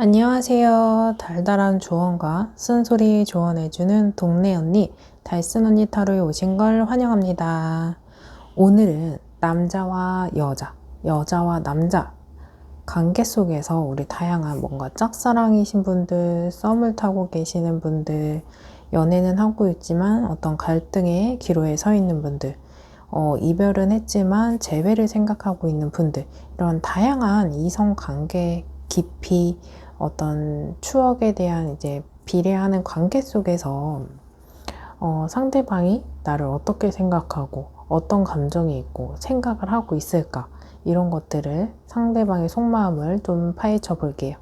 안녕하세요. 달달한 조언과 쓴소리 조언해주는 동네 언니, 달쓴 언니 타로에 오신 걸 환영합니다. 오늘은 남자와 여자, 여자와 남자 관계 속에서 우리 다양한 뭔가 짝사랑이신 분들, 썸을 타고 계시는 분들, 연애는 하고 있지만 어떤 갈등의 기로에 서 있는 분들, 이별은 했지만 재회를 생각하고 있는 분들, 이런 다양한 이성 관계 깊이 어떤 추억에 대한 이제 비례하는 관계 속에서 상대방이 나를 어떻게 생각하고 어떤 감정이 있고 생각을 하고 있을까, 이런 것들을 상대방의 속마음을 좀 파헤쳐 볼게요.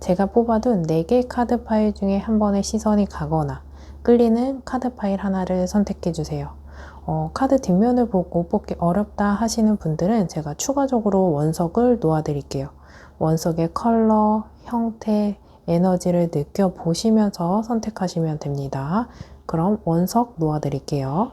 제가 뽑아둔 4개 카드 파일 중에 한 번의 시선이 가거나 끌리는 카드 파일 하나를 선택해 주세요. 카드 뒷면을 보고 뽑기 어렵다 하시는 분들은 제가 추가적으로 원석을 놓아 드릴게요. 원석의 컬러, 형태, 에너지를 느껴보시면서 선택하시면 됩니다. 그럼 원석 놓아 드릴게요.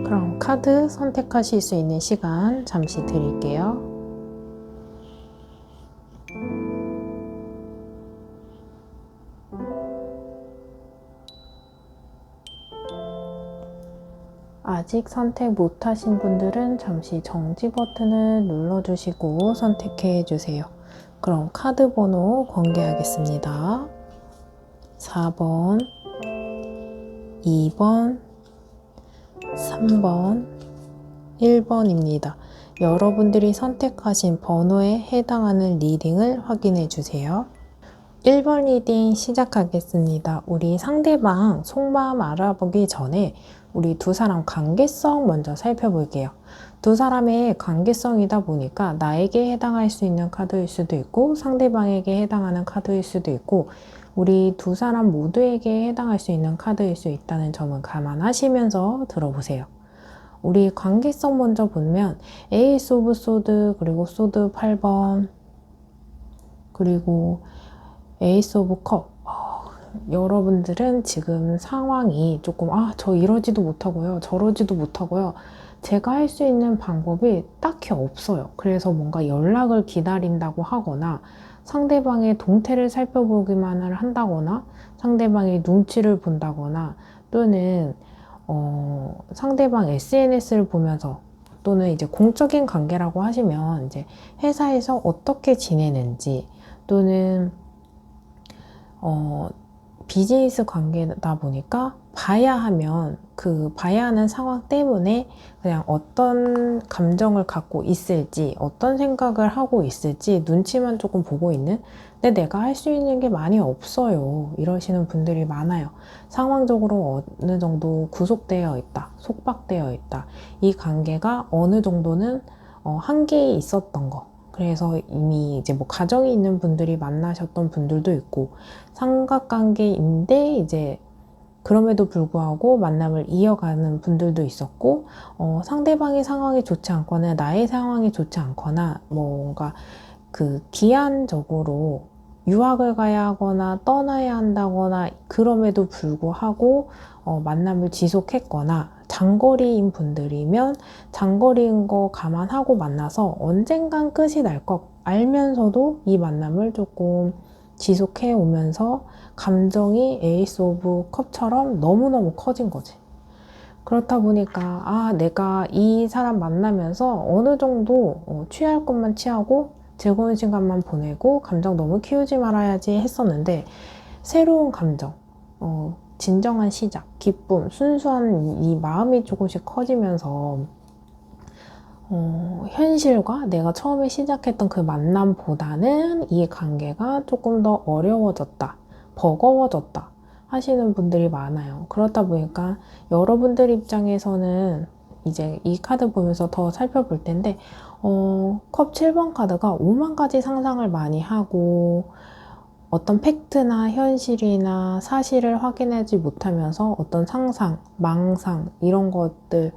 그럼 카드 선택하실 수 있는 시간 잠시 드릴게요. 아직 선택 못하신 분들은 잠시 정지 버튼을 눌러주시고 선택해 주세요. 그럼 카드 번호 공개하겠습니다. 4번, 2번, 3번, 1번입니다. 여러분들이 선택하신 번호에 해당하는 리딩을 확인해 주세요. 1번 리딩 시작하겠습니다. 우리 상대방 속마음 알아보기 전에 우리 두 사람 관계성 먼저 살펴볼게요. 두 사람의 관계성이다 보니까 나에게 해당할 수 있는 카드일 수도 있고 상대방에게 해당하는 카드일 수도 있고 우리 두 사람 모두에게 해당할 수 있는 카드일 수 있다는 점은 감안하시면서 들어보세요. 우리 관계성 먼저 보면 에이스 오브 소드, 그리고 소드 8번, 그리고 에이스 오브 컵. 여러분들은 지금 상황이 조금 저 이러지도 못하고요, 저러지도 못하고요, 제가 할 수 있는 방법이 딱히 없어요. 그래서 뭔가 연락을 기다린다고 하거나 상대방의 동태를 살펴보기만을 한다거나 상대방의 눈치를 본다거나 또는 상대방 SNS를 보면서, 또는 이제 공적인 관계라고 하시면 이제 회사에서 어떻게 지내는지, 또는 비즈니스 관계다 보니까 봐야 하면 그 봐야 하는 상황 때문에 그냥 어떤 감정을 갖고 있을지, 어떤 생각을 하고 있을지 눈치만 조금 보고 있는, 근데 내가 할 수 있는 게 많이 없어요, 이러시는 분들이 많아요. 상황적으로 어느 정도 구속되어 있다, 속박되어 있다, 이 관계가 어느 정도는 한계에 있었던 거, 그래서 이미 이제 뭐 가정이 있는 분들이 만나셨던 분들도 있고 삼각관계인데 이제 그럼에도 불구하고 만남을 이어가는 분들도 있었고, 상대방의 상황이 좋지 않거나 나의 상황이 좋지 않거나 뭔가 그 기한적으로 유학을 가야 하거나 떠나야 한다거나 그럼에도 불구하고 만남을 지속했거나 장거리인 분들이면 장거리인 거 감안하고 만나서 언젠간 끝이 날 것 알면서도 이 만남을 조금 지속해 오면서 감정이 에이스 오브 컵처럼 너무너무 커진 거지. 그렇다 보니까 내가 이 사람 만나면서 어느 정도 취할 것만 취하고 즐거운 시간만 보내고 감정 너무 키우지 말아야지 했었는데, 새로운 감정, 진정한 시작, 기쁨, 순수한 이 마음이 조금씩 커지면서 현실과 내가 처음에 시작했던 그 만남보다는 이 관계가 조금 더 어려워졌다, 버거워졌다 하시는 분들이 많아요. 그렇다 보니까 여러분들 입장에서는 이제 이 카드 보면서 더 살펴볼 텐데 컵 7번 카드가 5만 가지 상상을 많이 하고 어떤 팩트나 현실이나 사실을 확인하지 못하면서 어떤 상상, 망상 이런 것들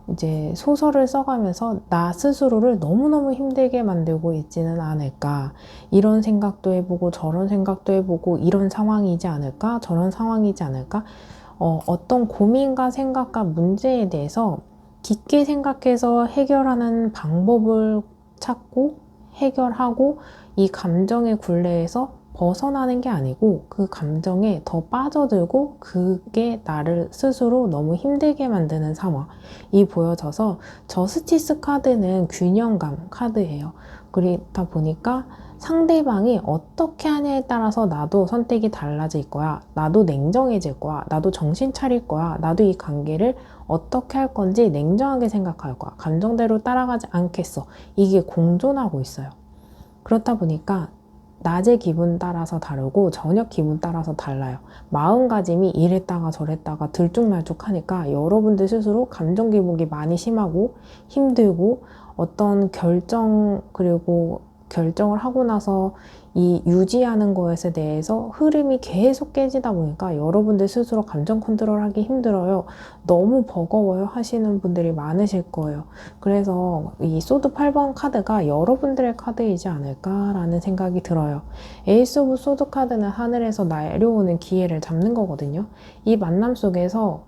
이제 소설을 써가면서 나 스스로를 너무너무 힘들게 만들고 있지는 않을까. 이런 생각도 해보고 저런 생각도 해보고 이런 상황이지 않을까? 저런 상황이지 않을까? 어떤 고민과 생각과 문제에 대해서 깊게 생각해서 해결하는 방법을 찾고 해결하고 이 감정의 굴레에서 벗어나는 게 아니고 그 감정에 더 빠져들고 그게 나를 스스로 너무 힘들게 만드는 상황이 보여져서 저스티스 카드는 균형감 카드예요. 그렇다 보니까 상대방이 어떻게 하냐에 따라서 나도 선택이 달라질 거야. 나도 냉정해질 거야. 나도 정신 차릴 거야. 나도 이 관계를 어떻게 할 건지 냉정하게 생각할 거야. 감정대로 따라가지 않겠어. 이게 공존하고 있어요. 그렇다 보니까 낮의 기분 따라서 다르고 저녁 기분 따라서 달라요. 마음가짐이 이랬다가 저랬다가 들쭉날쭉하니까 여러분들 스스로 감정 기복이 많이 심하고 힘들고 어떤 결정을 하고 나서 이 유지하는 것에 대해서 흐름이 계속 깨지다 보니까 여러분들 스스로 감정 컨트롤하기 힘들어요. 너무 버거워요 하시는 분들이 많으실 거예요. 그래서 이 소드 8번 카드가 여러분들의 카드이지 않을까라는 생각이 들어요. 에이스 오브 소드 카드는 하늘에서 내려오는 기회를 잡는 거거든요. 이 만남 속에서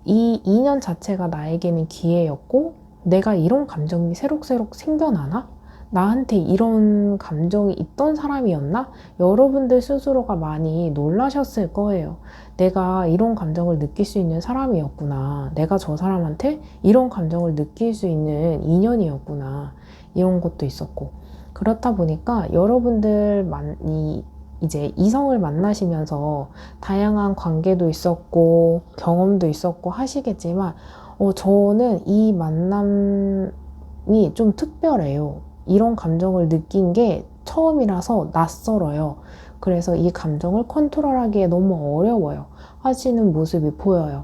이 인연 자체가 나에게는 기회였고 내가 이런 감정이 새록새록 생겨나나? 나한테 이런 감정이 있던 사람이었나? 여러분들 스스로가 많이 놀라셨을 거예요. 내가 이런 감정을 느낄 수 있는 사람이었구나. 내가 저 사람한테 이런 감정을 느낄 수 있는 인연이었구나. 이런 것도 있었고. 그렇다 보니까 여러분들 이제 이성을 만나시면서 다양한 관계도 있었고 경험도 있었고 하시겠지만 저는 이 만남이 좀 특별해요. 이런 감정을 느낀 게 처음이라서 낯설어요. 그래서 이 감정을 컨트롤하기에 너무 어려워요. 하시는 모습이 보여요.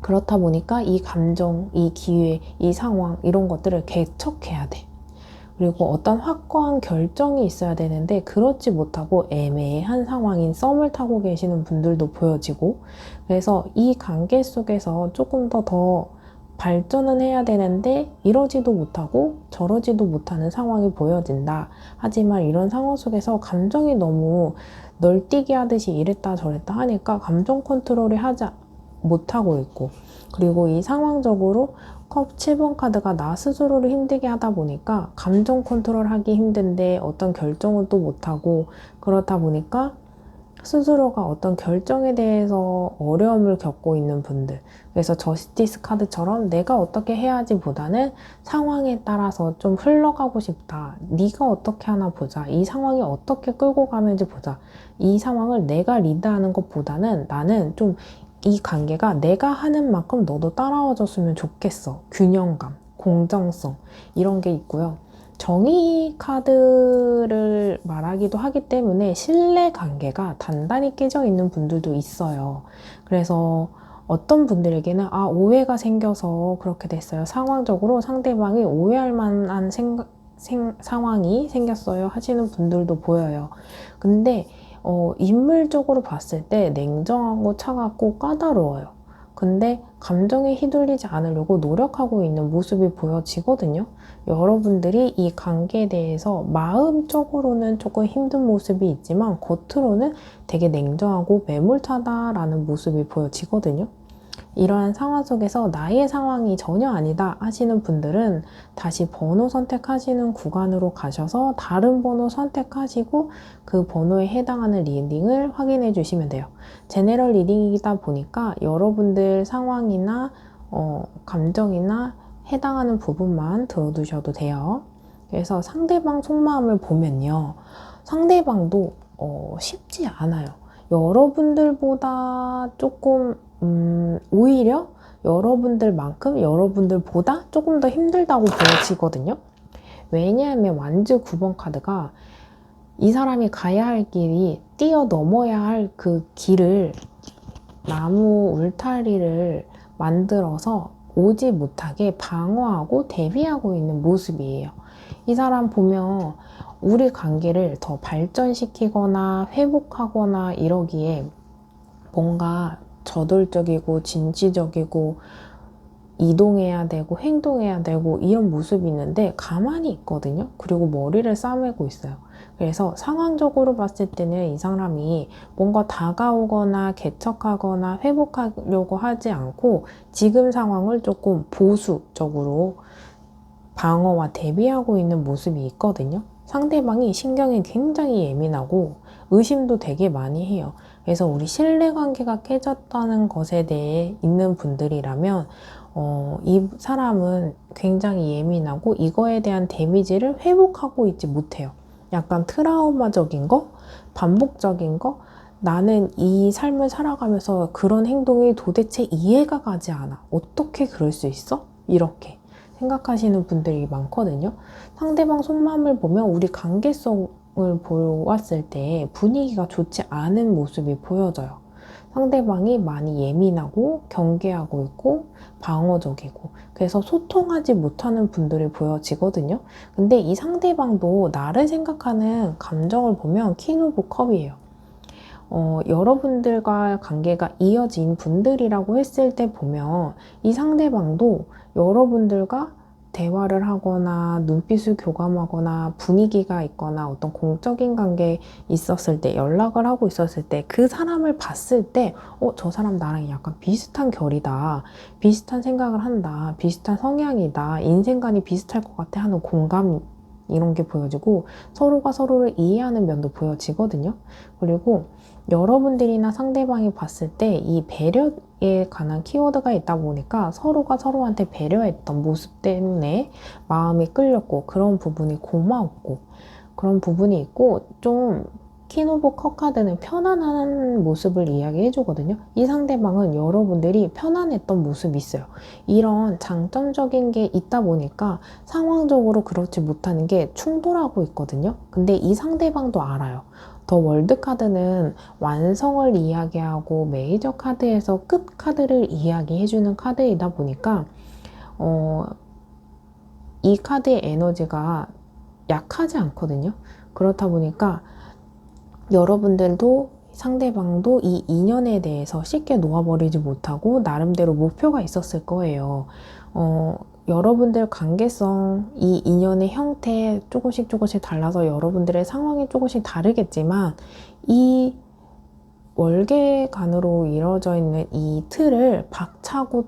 그렇다 보니까 이 감정, 이 기회, 이 상황 이런 것들을 개척해야 돼. 그리고 어떤 확고한 결정이 있어야 되는데 그렇지 못하고 애매한 상황인 썸을 타고 계시는 분들도 보여지고 그래서 이 관계 속에서 조금 더 발전은 해야 되는데 이러지도 못하고 저러지도 못하는 상황이 보여진다. 하지만 이런 상황 속에서 감정이 너무 널뛰기 하듯이 이랬다 저랬다 하니까 감정 컨트롤이 못하고 있고 그리고 이 상황적으로 컵 7번 카드가 나 스스로를 힘들게 하다 보니까 감정 컨트롤하기 힘든데 어떤 결정은 또 못하고 그렇다 보니까 스스로가 어떤 결정에 대해서 어려움을 겪고 있는 분들 그래서 저스티스 카드처럼 내가 어떻게 해야지 보다는 상황에 따라서 좀 흘러가고 싶다. 네가 어떻게 하나 보자. 이 상황이 어떻게 끌고 가는지 보자. 이 상황을 내가 리드하는 것보다는 나는 좀 이 관계가 내가 하는 만큼 너도 따라와 줬으면 좋겠어. 균형감, 공정성 이런 게 있고요. 정의 카드를 말하기도 하기 때문에 신뢰 관계가 단단히 깨져 있는 분들도 있어요. 그래서 어떤 분들에게는 오해가 생겨서 그렇게 됐어요. 상황적으로 상대방이 오해할 만한 상황이 생겼어요 하시는 분들도 보여요. 근데 인물적으로 봤을 때 냉정하고 차갑고 까다로워요. 근데 감정에 휘둘리지 않으려고 노력하고 있는 모습이 보여지거든요. 여러분들이 이 관계에 대해서 마음적으로는 조금 힘든 모습이 있지만 겉으로는 되게 냉정하고 매몰차다라는 모습이 보여지거든요. 이러한 상황 속에서 나의 상황이 전혀 아니다 하시는 분들은 다시 번호 선택하시는 구간으로 가셔서 다른 번호 선택하시고 그 번호에 해당하는 리딩을 확인해 주시면 돼요. 제너럴 리딩이다 보니까 여러분들 상황이나 감정이나 해당하는 부분만 들어두셔도 돼요. 그래서 상대방 속마음을 보면요. 상대방도 쉽지 않아요. 여러분들보다 조금 오히려 여러분들만큼 여러분들보다 조금 더 힘들다고 보여지거든요. 왜냐하면 완즈 9번 카드가 이 사람이 가야 할 길이 뛰어넘어야 할 그 길을 나무 울타리를 만들어서 오지 못하게 방어하고 대비하고 있는 모습이에요. 이 사람 보면 우리 관계를 더 발전시키거나 회복하거나 이러기에 뭔가 저돌적이고 진취적이고 이동해야 되고 행동해야 되고 이런 모습이 있는데 가만히 있거든요. 그리고 머리를 싸매고 있어요. 그래서 상황적으로 봤을 때는 이 사람이 뭔가 다가오거나 개척하거나 회복하려고 하지 않고 지금 상황을 조금 보수적으로 방어와 대비하고 있는 모습이 있거든요. 상대방이 신경이 굉장히 예민하고 의심도 되게 많이 해요. 그래서 우리 신뢰관계가 깨졌다는 것에 대해 있는 분들이라면 이 사람은 굉장히 예민하고 이거에 대한 데미지를 회복하고 있지 못해요. 약간 트라우마적인 거, 반복적인 거, 나는 이 삶을 살아가면서 그런 행동이 도대체 이해가 가지 않아. 어떻게 그럴 수 있어? 이렇게 생각하시는 분들이 많거든요. 상대방 속마음을 보면 우리 관계성을 보았을 때 분위기가 좋지 않은 모습이 보여져요. 상대방이 많이 예민하고 경계하고 있고 방어적이고 그래서 소통하지 못하는 분들이 보여지거든요. 근데 이 상대방도 나를 생각하는 감정을 보면 킹 오브 컵이에요. 여러분들과 관계가 이어진 분들이라고 했을 때 보면 이 상대방도 여러분들과 대화를 하거나 눈빛을 교감하거나 분위기가 있거나 어떤 공적인 관계에 있었을 때 연락을 하고 있었을 때 그 사람을 봤을 때 저 사람 나랑 약간 비슷한 결이다, 비슷한 생각을 한다, 비슷한 성향이다, 인생관이 비슷할 것 같아 하는 공감 이런 게 보여지고 서로가 서로를 이해하는 면도 보여지거든요. 그리고 여러분들이나 상대방이 봤을 때 이 배려에 관한 키워드가 있다 보니까 서로가 서로한테 배려했던 모습 때문에 마음이 끌렸고 그런 부분이 고마웠고 그런 부분이 있고 좀 퀸 오브 컵 카드는 편안한 모습을 이야기해 주거든요. 이 상대방은 여러분들이 편안했던 모습이 있어요. 이런 장점적인 게 있다 보니까 상황적으로 그렇지 못하는 게 충돌하고 있거든요. 근데 이 상대방도 알아요. 더 월드 카드는 완성을 이야기하고 메이저 카드에서 끝 카드를 이야기해주는 카드이다 보니까 이 카드의 에너지가 약하지 않거든요. 그렇다 보니까 여러분들도 상대방도 이 인연에 대해서 쉽게 놓아버리지 못하고 나름대로 목표가 있었을 거예요. 여러분들 관계성, 이 인연의 형태 조금씩 달라서 여러분들의 상황이 조금씩 다르겠지만 이 월계관으로 이루어져 있는 이 틀을 박차고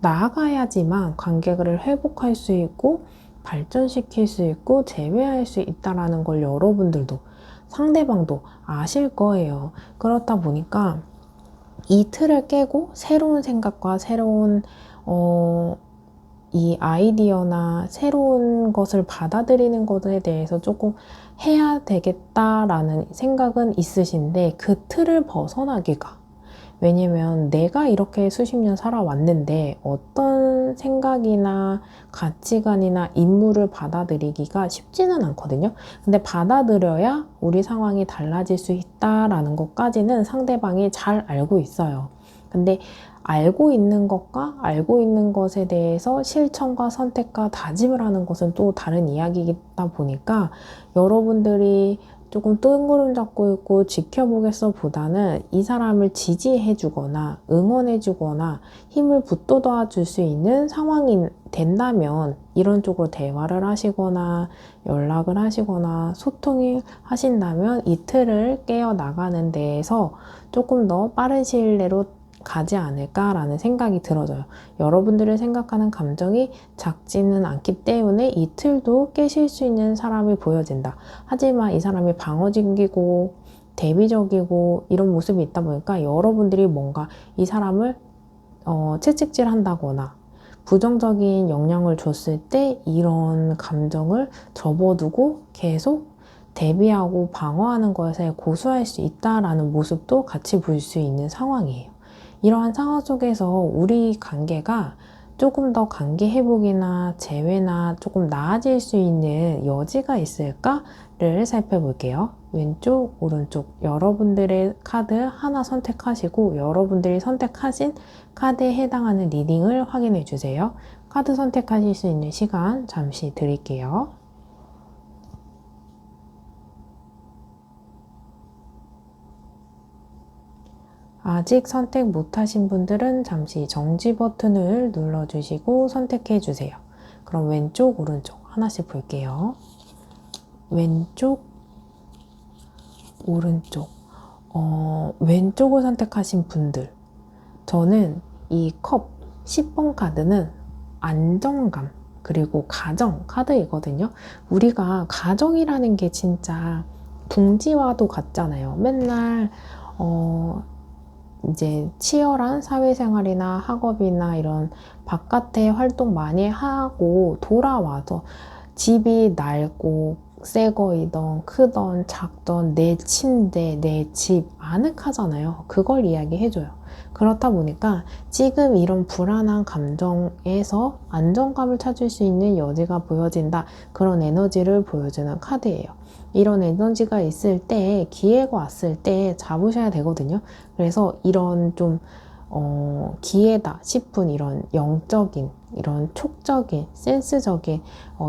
나아가야지만 관계를 회복할 수 있고 발전시킬 수 있고 재회할 수 있다는 걸 여러분들도 상대방도 아실 거예요. 그렇다 보니까 이 틀을 깨고 새로운 생각과 새로운 이 아이디어나 새로운 것을 받아들이는 것에 대해서 조금 해야 되겠다라는 생각은 있으신데 그 틀을 벗어나기가, 왜냐면 내가 이렇게 수십 년 살아왔는데 어떤 생각이나 가치관이나 인물을 받아들이기가 쉽지는 않거든요. 근데 받아들여야 우리 상황이 달라질 수 있다라는 것까지는 상대방이 잘 알고 있어요. 근데 알고 있는 것과 알고 있는 것에 대해서 실천과 선택과 다짐을 하는 것은 또 다른 이야기이다 보니까 여러분들이 조금 뜬구름 잡고 있고 지켜보겠어 보다는 이 사람을 지지해 주거나 응원해 주거나 힘을 북돋아 줄 수 있는 상황이 된다면 이런 쪽으로 대화를 하시거나 연락을 하시거나 소통을 하신다면 이 틀을 깨어 나가는 데에서 조금 더 빠른 시일 내로 가지 않을까라는 생각이 들어져요. 여러분들을 생각하는 감정이 작지는 않기 때문에 이 틀도 깨실 수 있는 사람이 보여진다. 하지만 이 사람이 방어적이고 대비적이고 이런 모습이 있다 보니까 여러분들이 뭔가 이 사람을 채찍질 한다거나 부정적인 영향을 줬을 때 이런 감정을 접어두고 계속 대비하고 방어하는 것에 고수할 수 있다라는 모습도 같이 볼 수 있는 상황이에요. 이러한 상황 속에서 우리 관계가 조금 더 관계 회복이나 재회나 조금 나아질 수 있는 여지가 있을까를 살펴볼게요. 왼쪽, 오른쪽 여러분들의 카드 하나 선택하시고 여러분들이 선택하신 카드에 해당하는 리딩을 확인해 주세요. 카드 선택하실 수 있는 시간 잠시 드릴게요. 아직 선택 못하신 분들은 잠시 정지 버튼을 눌러주시고 선택해 주세요. 그럼 왼쪽, 오른쪽 하나씩 볼게요. 왼쪽, 오른쪽. 왼쪽을 선택하신 분들. 저는 이 컵 10번 카드는 안정감, 그리고 가정 카드이거든요. 우리가 가정이라는 게 진짜 둥지와도 같잖아요. 맨날, 이제 치열한 사회생활이나 학업이나 이런 바깥에 활동 많이 하고 돌아와서 집이 낡고 새 거이던 크던 작던 내 침대, 내 집 아늑하잖아요. 그걸 이야기해줘요. 그렇다 보니까 지금 이런 불안한 감정에서 안정감을 찾을 수 있는 여지가 보여진다. 그런 에너지를 보여주는 카드예요. 이런 에너지가 있을 때, 기회가 왔을 때 잡으셔야 되거든요. 그래서 이런 좀 기회다 싶은 이런 영적인, 이런 촉적인, 센스적인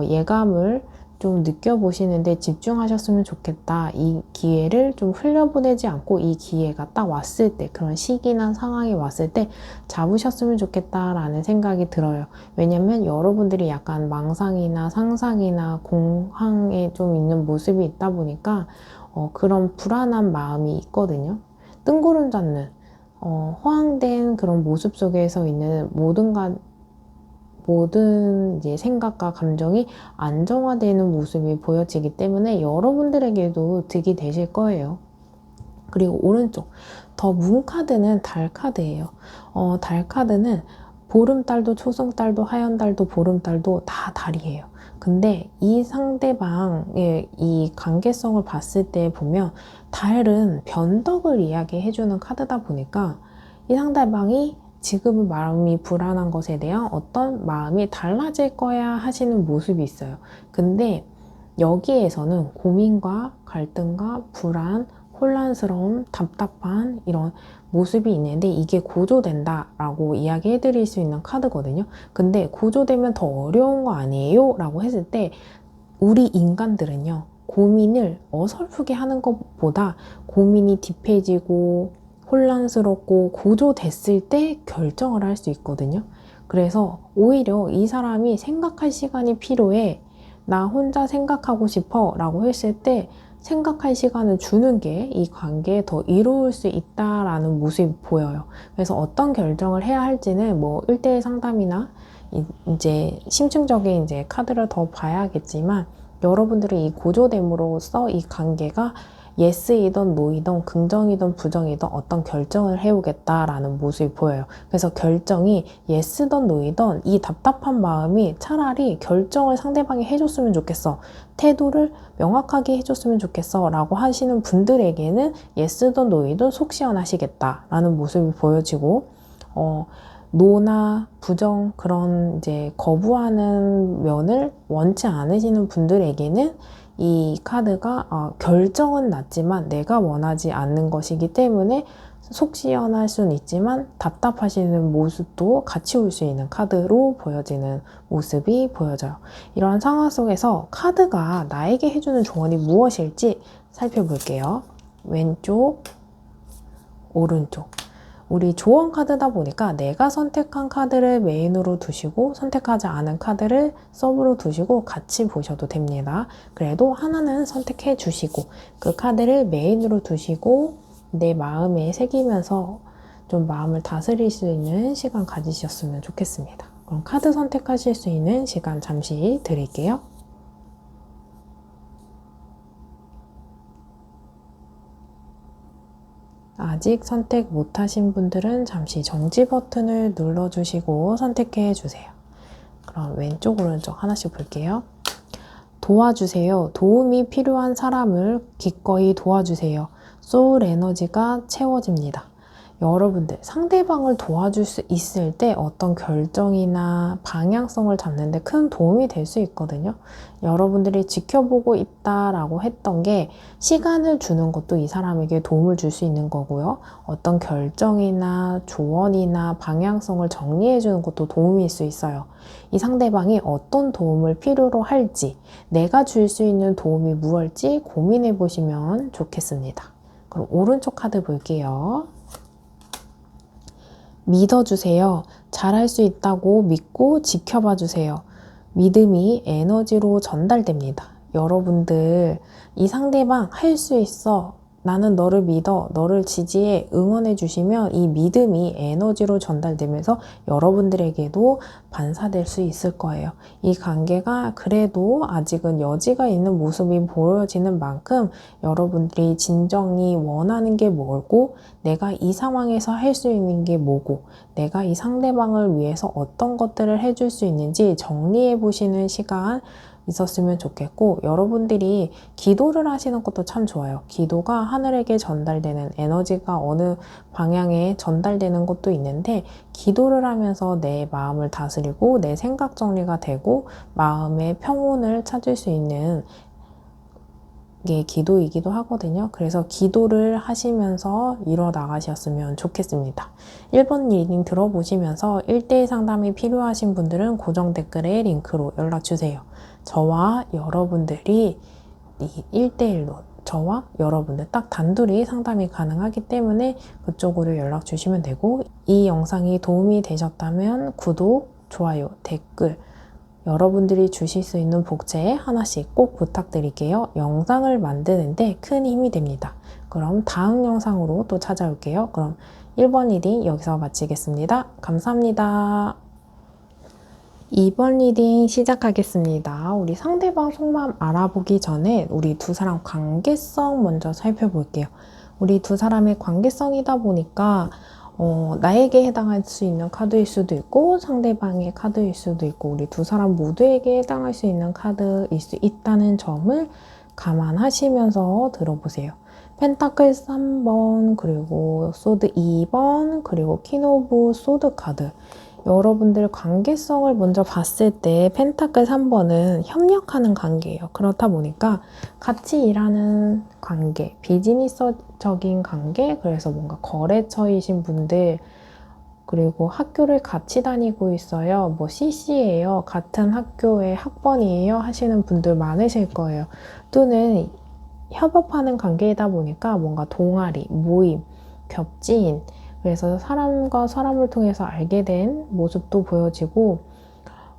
예감을 좀 느껴보시는데 집중하셨으면 좋겠다. 이 기회를 좀 흘려보내지 않고 이 기회가 딱 왔을 때, 그런 시기나 상황이 왔을 때 잡으셨으면 좋겠다라는 생각이 들어요. 왜냐면 여러분들이 약간 망상이나 상상이나 공황에 좀 있는 모습이 있다 보니까 그런 불안한 마음이 있거든요. 뜬구름 잡는 허황된 그런 모습 속에서 있는 모든 이제 생각과 감정이 안정화되는 모습이 보여지기 때문에 여러분들에게도 득이 되실 거예요. 그리고 오른쪽 더 문 카드는 달 카드예요. 달 카드는 보름달도 초승달도 하얀달도 보름달도 다 달이에요. 근데 이 상대방의 이 관계성을 봤을 때 보면 달은 변덕을 이야기해주는 카드다 보니까 이 상대방이 지금은 마음이 불안한 것에 대한 어떤 마음이 달라질 거야 하시는 모습이 있어요. 근데 여기에서는 고민과 갈등과 불안, 혼란스러움, 답답한 이런 모습이 있는데 이게 고조된다라고 이야기해 드릴 수 있는 카드거든요. 근데 고조되면 더 어려운 거 아니에요? 라고 했을 때 우리 인간들은요, 고민을 어설프게 하는 것보다 고민이 딥해지고 혼란스럽고 고조됐을 때 결정을 할 수 있거든요. 그래서 오히려 이 사람이 생각할 시간이 필요해. 나 혼자 생각하고 싶어 라고 했을 때 생각할 시간을 주는 게 이 관계에 더 이로울 수 있다라는 모습이 보여요. 그래서 어떤 결정을 해야 할지는 뭐 1대1 상담이나 이제 심층적인 이제 카드를 더 봐야겠지만 여러분들이 이 고조됨으로써 이 관계가 예스이든 노이든 긍정이든 부정이든 어떤 결정을 해오겠다라는 모습이 보여요. 그래서 결정이 예스든 노이든 이 답답한 마음이 차라리 결정을 상대방이 해줬으면 좋겠어. 태도를 명확하게 해줬으면 좋겠어. 라고 하시는 분들에게는 예스든 노이든 속 시원하시겠다라는 모습이 보여지고, 노나 부정 그런 이제 거부하는 면을 원치 않으시는 분들에게는 이 카드가 결정은 났지만 내가 원하지 않는 것이기 때문에 속 시원할 수는 있지만 답답하시는 모습도 같이 올 수 있는 카드로 보여지는 모습이 보여져요. 이러한 상황 속에서 카드가 나에게 해주는 조언이 무엇일지 살펴볼게요. 왼쪽, 오른쪽. 우리 조언 카드다 보니까 내가 선택한 카드를 메인으로 두시고 선택하지 않은 카드를 서브로 두시고 같이 보셔도 됩니다. 그래도 하나는 선택해 주시고 그 카드를 메인으로 두시고 내 마음에 새기면서 좀 마음을 다스릴 수 있는 시간 가지셨으면 좋겠습니다. 그럼 카드 선택하실 수 있는 시간 잠시 드릴게요. 아직 선택 못하신 분들은 잠시 정지 버튼을 눌러주시고 선택해 주세요. 그럼 왼쪽, 오른쪽 하나씩 볼게요. 도와주세요. 도움이 필요한 사람을 기꺼이 도와주세요. 소울 에너지가 채워집니다. 여러분들 상대방을 도와줄 수 있을 때 어떤 결정이나 방향성을 잡는 데 큰 도움이 될 수 있거든요. 여러분들이 지켜보고 있다라고 했던 게 시간을 주는 것도 이 사람에게 도움을 줄 수 있는 거고요. 어떤 결정이나 조언이나 방향성을 정리해 주는 것도 도움일 수 있어요. 이 상대방이 어떤 도움을 필요로 할지, 내가 줄 수 있는 도움이 무엇일지 고민해 보시면 좋겠습니다. 그럼 오른쪽 카드 볼게요. 믿어주세요. 잘할 수 있다고 믿고 지켜봐 주세요. 믿음이 에너지로 전달됩니다. 여러분들, 이 상대방 할 수 있어. 나는 너를 믿어. 너를 지지해. 응원해 주시면 이 믿음이 에너지로 전달되면서 여러분들에게도 반사될 수 있을 거예요. 이 관계가 그래도 아직은 여지가 있는 모습이 보여지는 만큼 여러분들이 진정이 원하는 게 뭐고, 내가 이 상황에서 할 수 있는 게 뭐고, 내가 이 상대방을 위해서 어떤 것들을 해줄 수 있는지 정리해 보시는 시간 있었으면 좋겠고, 여러분들이 기도를 하시는 것도 참 좋아요. 기도가 하늘에게 전달되는 에너지가 어느 방향에 전달되는 것도 있는데, 기도를 하면서 내 마음을 다스리고 내 생각 정리가 되고 마음의 평온을 찾을 수 있는 게 기도이기도 하거든요. 그래서 기도를 하시면서 이뤄 나가셨으면 좋겠습니다. 1번 리딩 들어보시면서 1대1 상담이 필요하신 분들은 고정 댓글에 링크로 연락주세요. 저와 여러분들이 이 1대1로 저와 여러분들 딱 단둘이 상담이 가능하기 때문에 그쪽으로 연락 주시면 되고, 이 영상이 도움이 되셨다면 구독, 좋아요, 댓글 여러분들이 주실 수 있는 복제 하나씩 꼭 부탁드릴게요. 영상을 만드는데 큰 힘이 됩니다. 그럼 다음 영상으로 또 찾아올게요. 그럼 1번 리딩 여기서 마치겠습니다. 감사합니다. 2번 리딩 시작하겠습니다. 우리 상대방 속마음 알아보기 전에 우리 두 사람 관계성 먼저 살펴볼게요. 우리 두 사람의 관계성이다 보니까 나에게 해당할 수 있는 카드일 수도 있고 상대방의 카드일 수도 있고 우리 두 사람 모두에게 해당할 수 있는 카드일 수 있다는 점을 감안하시면서 들어보세요. 펜타클 3번, 그리고 소드 2번, 그리고 퀸 오브 소드 카드. 여러분들 관계성을 먼저 봤을 때 펜타클 3번은 협력하는 관계예요. 그렇다 보니까 같이 일하는 관계, 비즈니스적인 관계, 그래서 뭔가 거래처이신 분들, 그리고 학교를 같이 다니고 있어요. 뭐 CC예요. 같은 학교의 학번이에요. 하시는 분들 많으실 거예요. 또는 협업하는 관계이다 보니까 뭔가 동아리, 모임, 겹치인, 그래서 사람과 사람을 통해서 알게 된 모습도 보여지고,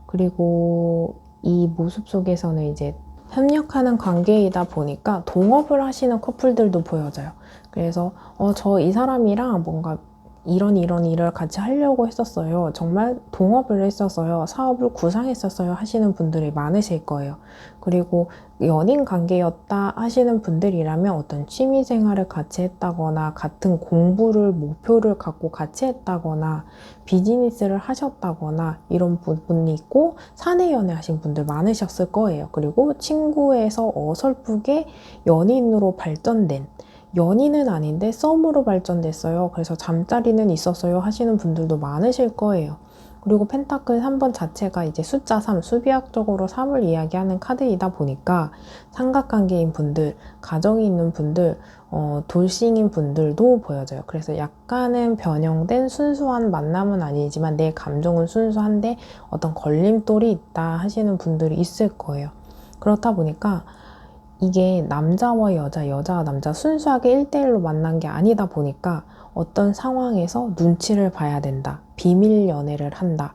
그리고 이 모습 속에서는 이제 협력하는 관계이다 보니까 동업을 하시는 커플들도 보여져요. 그래서 저 이 사람이랑 뭔가 이런 일을 같이 하려고 했었어요. 정말 동업을 했었어요. 사업을 구상했었어요. 하시는 분들이 많으실 거예요. 그리고 연인 관계였다 하시는 분들이라면 어떤 취미 생활을 같이 했다거나 같은 공부를 목표를 갖고 같이 했다거나 비즈니스를 하셨다거나 이런 부분이 있고, 사내 연애 하신 분들 많으셨을 거예요. 그리고 친구에서 어설프게 연인으로 발전된, 연인은 아닌데 썸으로 발전됐어요. 그래서 잠자리는 있었어요 하시는 분들도 많으실 거예요. 그리고 펜타클 3번 자체가 이제 숫자 3, 수비학적으로 3을 이야기하는 카드이다 보니까 삼각관계인 분들, 가정이 있는 분들, 돌싱인 분들도 보여져요. 그래서 약간은 변형된 순수한 만남은 아니지만 내 감정은 순수한데 어떤 걸림돌이 있다 하시는 분들이 있을 거예요. 그렇다 보니까 이게 남자와 여자, 여자와 남자 순수하게 1대1로 만난 게 아니다 보니까 어떤 상황에서 눈치를 봐야 된다, 비밀 연애를 한다,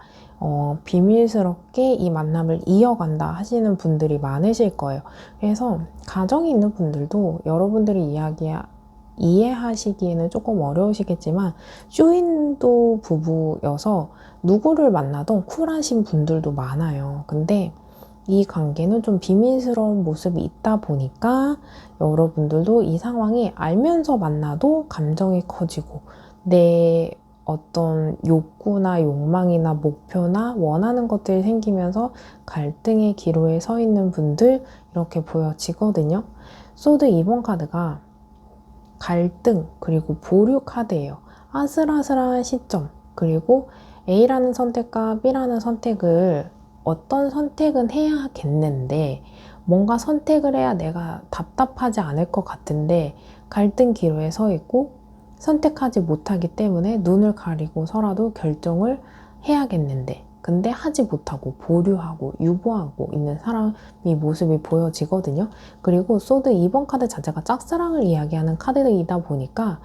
비밀스럽게 이 만남을 이어간다 하시는 분들이 많으실 거예요. 그래서 가정이 있는 분들도 여러분들이 이해하시기에는 조금 어려우시겠지만 쇼윈도 부부여서 누구를 만나던 쿨하신 분들도 많아요. 근데 이 관계는 좀 비밀스러운 모습이 있다 보니까 여러분들도 이 상황이 알면서 만나도 감정이 커지고 내 어떤 욕구나 욕망이나 목표나 원하는 것들이 생기면서 갈등의 기로에 서 있는 분들 이렇게 보여지거든요. 소드 2번 카드가 갈등 그리고 보류 카드예요. 아슬아슬한 시점, 그리고 A라는 선택과 B라는 선택을 어떤 선택은 해야겠는데 뭔가 선택을 해야 내가 답답하지 않을 것 같은데 갈등 기로에 서 있고 선택하지 못하기 때문에 눈을 가리고서라도 결정을 해야겠는데 근데 하지 못하고 보류하고 유보하고 있는 사람이 모습이 보여지거든요. 그리고 소드 2번 카드 자체가 짝사랑을 이야기하는 카드이다 보니까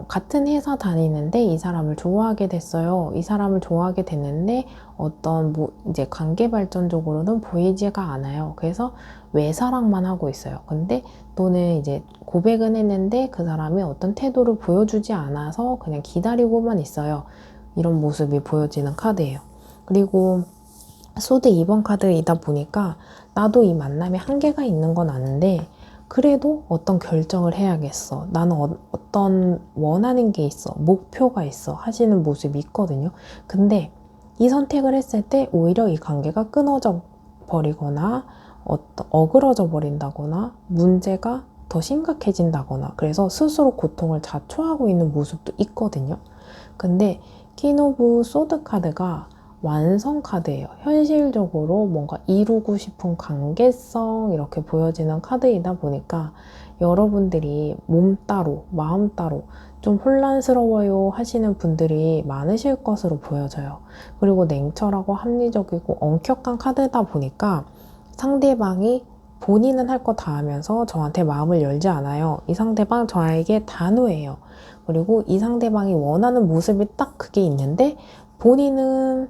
같은 회사 다니는데 이 사람을 좋아하게 됐어요. 이 사람을 좋아하게 됐는데 어떤 이제 관계 발전적으로는 보이지가 않아요. 그래서 외사랑만 하고 있어요. 근데 또는 이제 고백은 했는데 그 사람이 어떤 태도를 보여주지 않아서 그냥 기다리고만 있어요. 이런 모습이 보여지는 카드예요. 그리고 소드 2번 카드이다 보니까 나도 이 만남에 한계가 있는 건 아는데 그래도 어떤 결정을 해야겠어. 나는 어떤 원하는 게 있어. 목표가 있어. 하시는 모습이 있거든요. 근데 이 선택을 했을 때 오히려 이 관계가 끊어져 버리거나 어그러져 버린다거나 문제가 더 심각해진다거나 그래서 스스로 고통을 자초하고 있는 모습도 있거든요. 근데 퀸 오브 소드 카드가 완성 카드예요. 현실적으로 뭔가 이루고 싶은 관계성 이렇게 보여지는 카드이다 보니까 여러분들이 몸 따로 마음 따로 좀 혼란스러워요 하시는 분들이 많으실 것으로 보여져요. 그리고 냉철하고 합리적이고 엄격한 카드다 보니까 상대방이 본인은 할 거 다 하면서 저한테 마음을 열지 않아요. 이 상대방 저에게 단호해요. 그리고 이 상대방이 원하는 모습이 딱 그게 있는데 본인은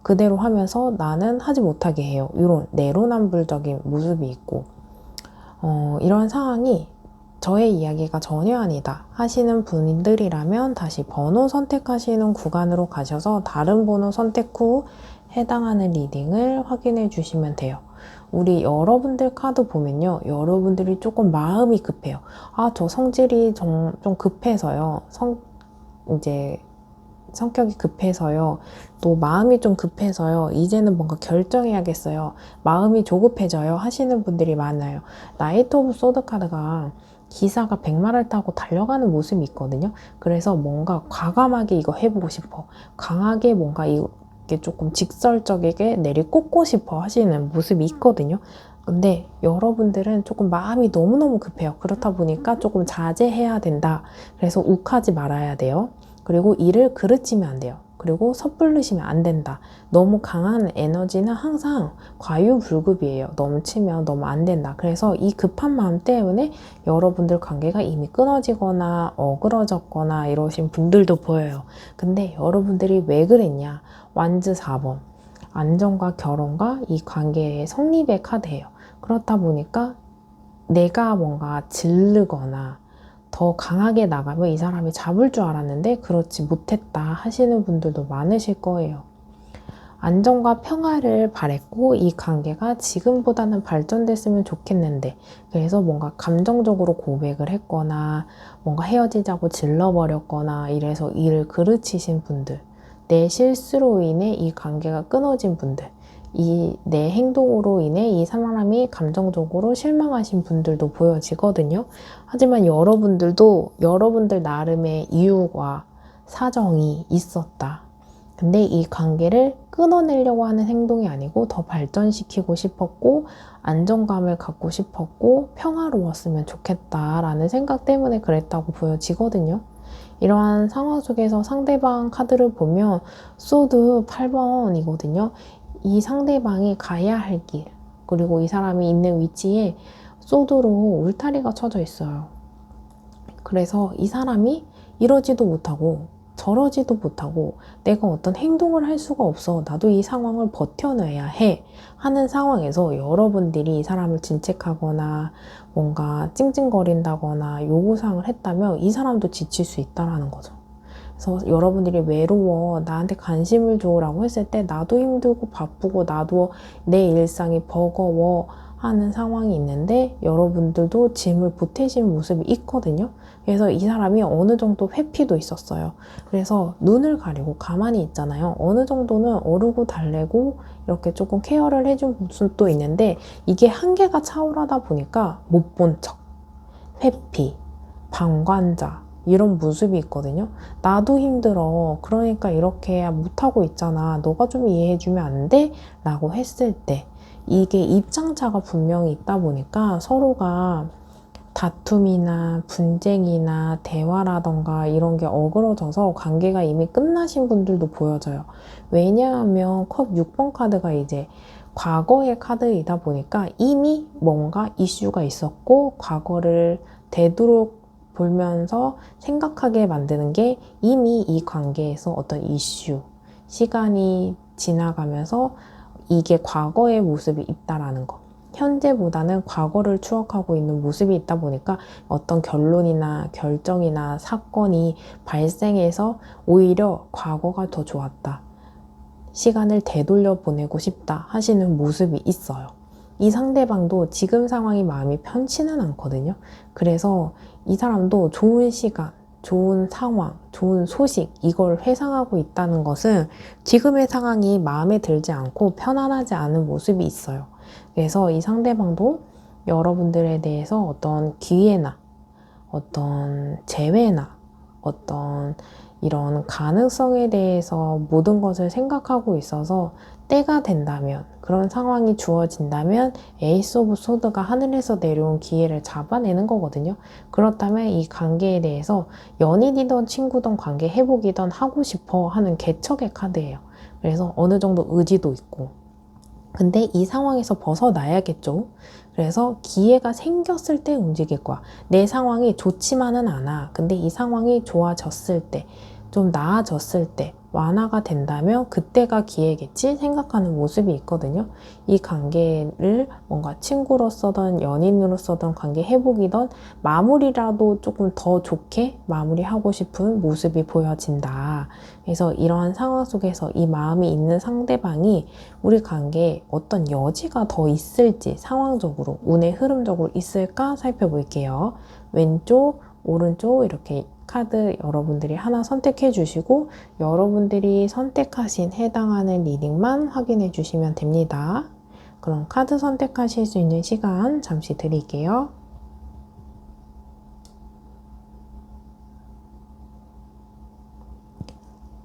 그대로 하면서 나는 하지 못하게 해요. 이런 내로남불적인 모습이 있고 이런 상황이 저의 이야기가 전혀 아니다 하시는 분들이라면 다시 번호 선택하시는 구간으로 가셔서 다른 번호 선택 후 해당하는 리딩을 확인해 주시면 돼요. 우리 여러분들 카드 보면요. 여러분들이 조금 마음이 급해요. 아, 저 성질이 좀 급해서요. 이제 성격이 급해서요. 또 마음이 좀 급해서요. 이제는 뭔가 결정해야겠어요. 마음이 조급해져요. 하시는 분들이 많아요. 나이트 오브 소드 카드가 기사가 백마를 타고 달려가는 모습이 있거든요. 그래서 뭔가 과감하게 이거 해보고 싶어. 강하게 뭔가 이게 조금 직설적이게 내리꽂고 싶어 하시는 모습이 있거든요. 근데 여러분들은 조금 마음이 너무너무 급해요. 그렇다 보니까 조금 자제해야 된다. 그래서 욱하지 말아야 돼요. 그리고 일을 그르치면 안 돼요. 그리고 섣불르시면 안 된다. 너무 강한 에너지는 항상 과유불급이에요. 넘치면 너무 안 된다. 그래서 이 급한 마음 때문에 여러분들 관계가 이미 끊어지거나 어그러졌거나 이러신 분들도 보여요. 근데 여러분들이 왜 그랬냐? 완즈 4번. 안정과 결혼과 이 관계의 성립의 카드예요. 그렇다 보니까 내가 뭔가 질르거나 더 강하게 나가면 이 사람이 잡을 줄 알았는데 그렇지 못했다 하시는 분들도 많으실 거예요. 안정과 평화를 바랬고 이 관계가 지금보다는 발전됐으면 좋겠는데 그래서 뭔가 감정적으로 고백을 했거나 뭔가 헤어지자고 질러버렸거나 이래서 일을 그르치신 분들, 내 실수로 인해 이 관계가 끊어진 분들, 내 행동으로 인해 이 사람이 감정적으로 실망하신 분들도 보여지거든요. 하지만 여러분들도 여러분들 나름의 이유와 사정이 있었다. 근데 이 관계를 끊어내려고 하는 행동이 아니고 더 발전시키고 싶었고 안정감을 갖고 싶었고 평화로웠으면 좋겠다라는 생각 때문에 그랬다고 보여지거든요. 이러한 상황 속에서 상대방 카드를 보면 소드 8번이거든요. 이 상대방이 가야 할 길, 그리고 이 사람이 있는 위치에 소드로 울타리가 쳐져 있어요. 그래서 이 사람이 이러지도 못하고 저러지도 못하고 내가 어떤 행동을 할 수가 없어. 나도 이 상황을 버텨내야 해. 하는 상황에서 여러분들이 이 사람을 질책하거나 뭔가 찡찡거린다거나 요구사항을 했다면 이 사람도 지칠 수 있다는 거죠. 그래서 여러분들이 외로워, 나한테 관심을 줘라고 했을 때 나도 힘들고 바쁘고 나도 내 일상이 버거워 하는 상황이 있는데 여러분들도 짐을 보태신 모습이 있거든요. 그래서 이 사람이 어느 정도 회피도 있었어요. 그래서 눈을 가리고 가만히 있잖아요. 어느 정도는 어르고 달래고 이렇게 조금 케어를 해준 모습도 있는데 이게 한계가 차오르다 보니까 못 본 척, 회피, 방관자 이런 모습이 있거든요. 나도 힘들어. 그러니까 이렇게 못하고 있잖아. 너가 좀 이해해주면 안 돼? 라고 했을 때 이게 입장차가 분명히 있다 보니까 서로가 다툼이나 분쟁이나 대화라던가 이런 게 어그러져서 관계가 이미 끝나신 분들도 보여져요. 왜냐하면 컵 6번 카드가 이제 과거의 카드이다 보니까 이미 뭔가 이슈가 있었고 과거를 되도록 보면서 생각하게 만드는 게 이미 이 관계에서 어떤 이슈, 시간이 지나가면서 이게 과거의 모습이 있다라는 거. 현재보다는 과거를 추억하고 있는 모습이 있다 보니까 어떤 결론이나 결정이나 사건이 발생해서 오히려 과거가 더 좋았다. 시간을 되돌려 보내고 싶다 하시는 모습이 있어요. 이 상대방도 지금 상황이 마음이 편치는 않거든요. 그래서 이 사람도 좋은 시간, 좋은 상황, 좋은 소식 이걸 회상하고 있다는 것은 지금의 상황이 마음에 들지 않고 편안하지 않은 모습이 있어요. 그래서 이 상대방도 여러분들에 대해서 어떤 기회나 어떤 재회나 어떤 이런 가능성에 대해서 모든 것을 생각하고 있어서 때가 된다면, 그런 상황이 주어진다면 에이스 오브 소드가 하늘에서 내려온 기회를 잡아내는 거거든요. 그렇다면 이 관계에 대해서 연인이든 친구든 관계 회복이든 하고 싶어 하는 개척의 카드예요. 그래서 어느 정도 의지도 있고, 근데 이 상황에서 벗어나야겠죠. 그래서 기회가 생겼을 때 움직일 거야. 내 상황이 좋지만은 않아. 근데 이 상황이 좋아졌을 때, 좀 나아졌을 때, 완화가 된다면 그때가 기회겠지 생각하는 모습이 있거든요. 이 관계를 뭔가 친구로서든 연인으로서든 관계 회복이든 마무리라도 조금 더 좋게 마무리하고 싶은 모습이 보여진다. 그래서 이러한 상황 속에서 이 마음이 있는 상대방이 우리 관계에 어떤 여지가 더 있을지 상황적으로, 운의 흐름적으로 있을까 살펴볼게요. 왼쪽, 오른쪽 이렇게 카드 여러분들이 하나 선택해 주시고 여러분들이 선택하신 해당하는 리딩만 확인해 주시면 됩니다. 그럼 카드 선택하실 수 있는 시간 잠시 드릴게요.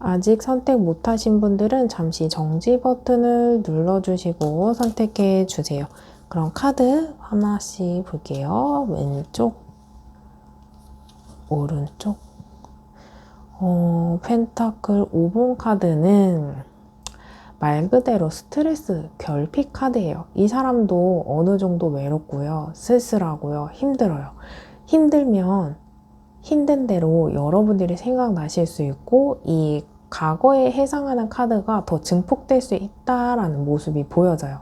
아직 선택 못하신 분들은 잠시 정지 버튼을 눌러주시고 선택해 주세요. 그럼 카드 하나씩 볼게요. 왼쪽, 오른쪽. 펜타클 5번 카드는 말 그대로 스트레스, 결핍 카드예요. 이 사람도 어느 정도 외롭고요. 쓸쓸하고요. 힘들어요. 힘들면 힘든 대로 여러분들이 생각나실 수 있고 이 과거에 해당하는 카드가 더 증폭될 수 있다라는 모습이 보여져요.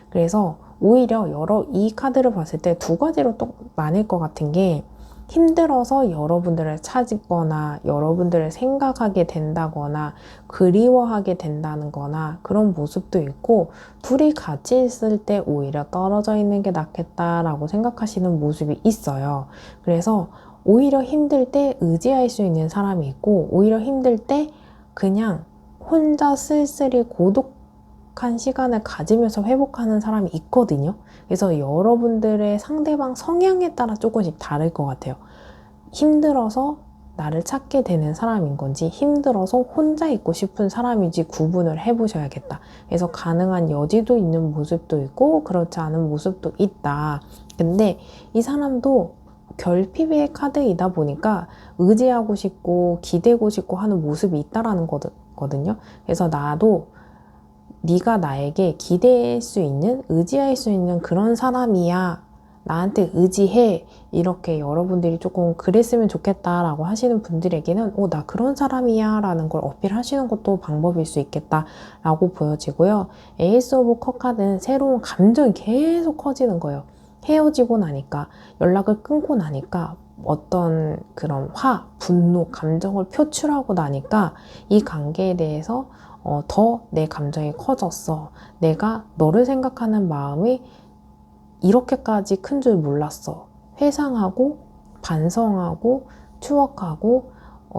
그래서 오히려 이 카드를 봤을 때 두 가지로 또 나뉠 것 같은 게, 힘들어서 여러분들을 찾거나 여러분들을 생각하게 된다거나 그리워하게 된다는 거나 그런 모습도 있고, 둘이 같이 있을 때 오히려 떨어져 있는 게 낫겠다라고 생각하시는 모습이 있어요. 그래서 오히려 힘들 때 의지할 수 있는 사람이 있고, 오히려 힘들 때 그냥 혼자 쓸쓸히 고독한 시간을 가지면서 회복하는 사람이 있거든요. 그래서 여러분들의 상대방 성향에 따라 조금씩 다를 것 같아요. 힘들어서 나를 찾게 되는 사람인 건지 힘들어서 혼자 있고 싶은 사람인지 구분을 해보셔야겠다. 그래서 가능한 여지도 있는 모습도 있고 그렇지 않은 모습도 있다. 근데 이 사람도 결핍의 카드이다 보니까 의지하고 싶고 기대고 싶고 하는 모습이 있다라는 거거든요. 그래서 나도 네가 나에게 기대할 수 있는, 의지할 수 있는 그런 사람이야. 나한테 의지해. 이렇게 여러분들이 조금 그랬으면 좋겠다라고 하시는 분들에게는 나 그런 사람이야 라는 걸 어필하시는 것도 방법일 수 있겠다라고 보여지고요. 에이스 오브 컵 카드는 새로운 감정이 계속 커지는 거예요. 헤어지고 나니까, 연락을 끊고 나니까 어떤 그런 분노, 감정을 표출하고 나니까 이 관계에 대해서 더 내 감정이 커졌어. 내가 너를 생각하는 마음이 이렇게까지 큰 줄 몰랐어. 회상하고 반성하고 추억하고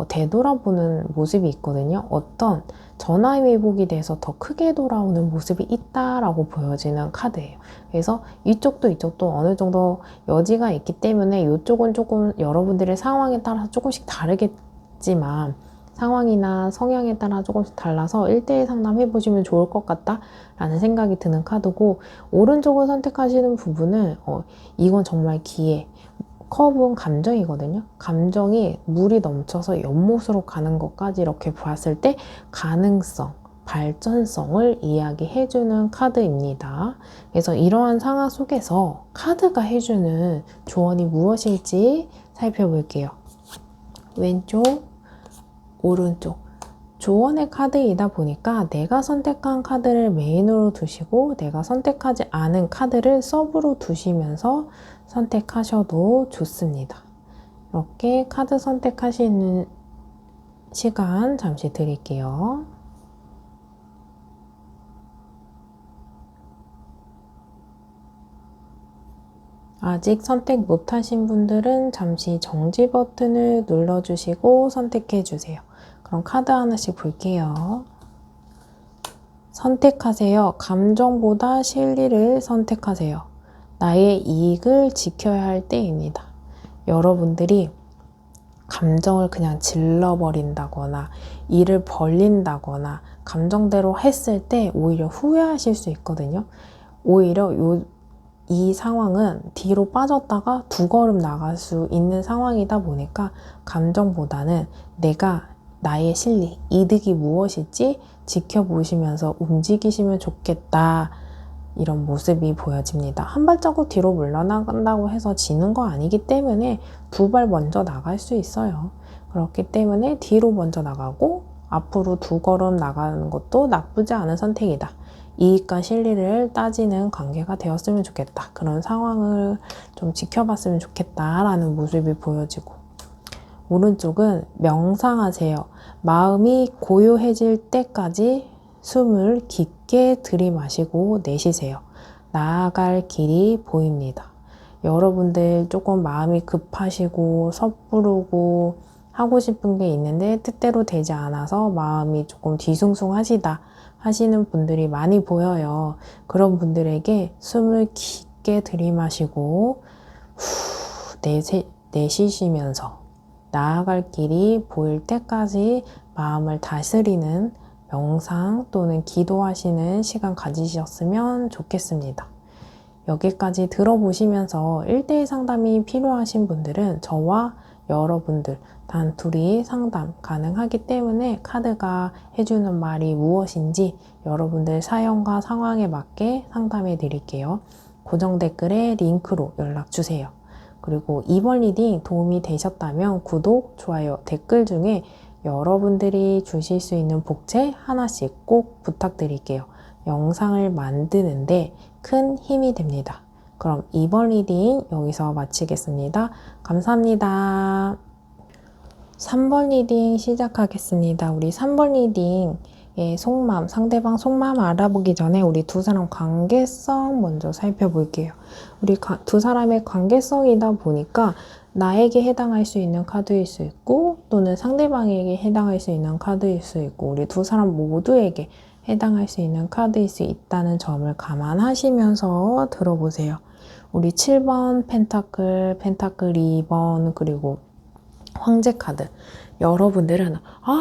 되돌아보는 모습이 있거든요. 어떤 전화위복이 돼서 더 크게 돌아오는 모습이 있다라고 보여지는 카드예요. 그래서 이쪽도 어느 정도 여지가 있기 때문에 이쪽은 조금 여러분들의 상황에 따라서 조금씩 다르겠지만 상황이나 성향에 따라 조금씩 달라서 1대1 상담해 보시면 좋을 것 같다 라는 생각이 드는 카드고, 오른쪽을 선택하시는 부분은 이건 정말 기회, 커브는 감정이거든요. 감정이 물이 넘쳐서 연못으로 가는 것까지 이렇게 봤을 때 가능성, 발전성을 이야기해주는 카드입니다. 그래서 이러한 상황 속에서 카드가 해주는 조언이 무엇일지 살펴볼게요. 왼쪽, 오른쪽. 조언의 카드이다 보니까 내가 선택한 카드를 메인으로 두시고 내가 선택하지 않은 카드를 서브로 두시면서 선택하셔도 좋습니다. 이렇게 카드 선택하시는 시간 잠시 드릴게요. 아직 선택 못하신 분들은 잠시 정지 버튼을 눌러주시고 선택해주세요. 그럼 카드 하나씩 볼게요. 선택하세요. 감정보다 실리를 선택하세요. 나의 이익을 지켜야 할 때입니다. 여러분들이 감정을 그냥 질러버린다거나 일을 벌린다거나 감정대로 했을 때 오히려 후회하실 수 있거든요. 오히려 이 상황은 뒤로 빠졌다가 두 걸음 나갈 수 있는 상황이다 보니까 감정보다는 내가 나의 실리, 이득이 무엇일지 지켜보시면서 움직이시면 좋겠다. 이런 모습이 보여집니다. 한 발자국 뒤로 물러나간다고 해서 지는 거 아니기 때문에 두 발 먼저 나갈 수 있어요. 그렇기 때문에 뒤로 먼저 나가고 앞으로 두 걸음 나가는 것도 나쁘지 않은 선택이다. 이익과 실리를 따지는 관계가 되었으면 좋겠다. 그런 상황을 좀 지켜봤으면 좋겠다라는 모습이 보여지고, 오른쪽은 명상하세요. 마음이 고요해질 때까지 숨을 깊게 들이마시고 내쉬세요. 나아갈 길이 보입니다. 여러분들 조금 마음이 급하시고 섣부르고 하고 싶은 게 있는데 뜻대로 되지 않아서 마음이 조금 뒤숭숭하시다 하시는 분들이 많이 보여요. 그런 분들에게 숨을 깊게 들이마시고 후 내쉬시면서 나아갈 길이 보일 때까지 마음을 다스리는 명상 또는 기도하시는 시간 가지셨으면 좋겠습니다. 여기까지 들어보시면서 1대1 상담이 필요하신 분들은 저와 여러분들 단둘이 상담 가능하기 때문에 카드가 해주는 말이 무엇인지 여러분들 사연과 상황에 맞게 상담해 드릴게요. 고정 댓글에 링크로 연락 주세요. 그리고 이번 리딩 도움이 되셨다면 구독, 좋아요, 댓글 중에 여러분들이 주실 수 있는 복채 하나씩 꼭 부탁드릴게요. 영상을 만드는데 큰 힘이 됩니다. 그럼 이번 리딩 여기서 마치겠습니다. 감사합니다. 3번 리딩 시작하겠습니다. 우리 3번 리딩의 속마음, 상대방 속마음 알아보기 전에 우리 두 사람 관계성 먼저 살펴볼게요. 우리 두 사람의 관계성이다 보니까 나에게 해당할 수 있는 카드일 수 있고 또는 상대방에게 해당할 수 있는 카드일 수 있고 우리 두 사람 모두에게 해당할 수 있는 카드일 수 있다는 점을 감안하시면서 들어보세요. 우리 7번 펜타클 2번 그리고 황제 카드. 여러분들은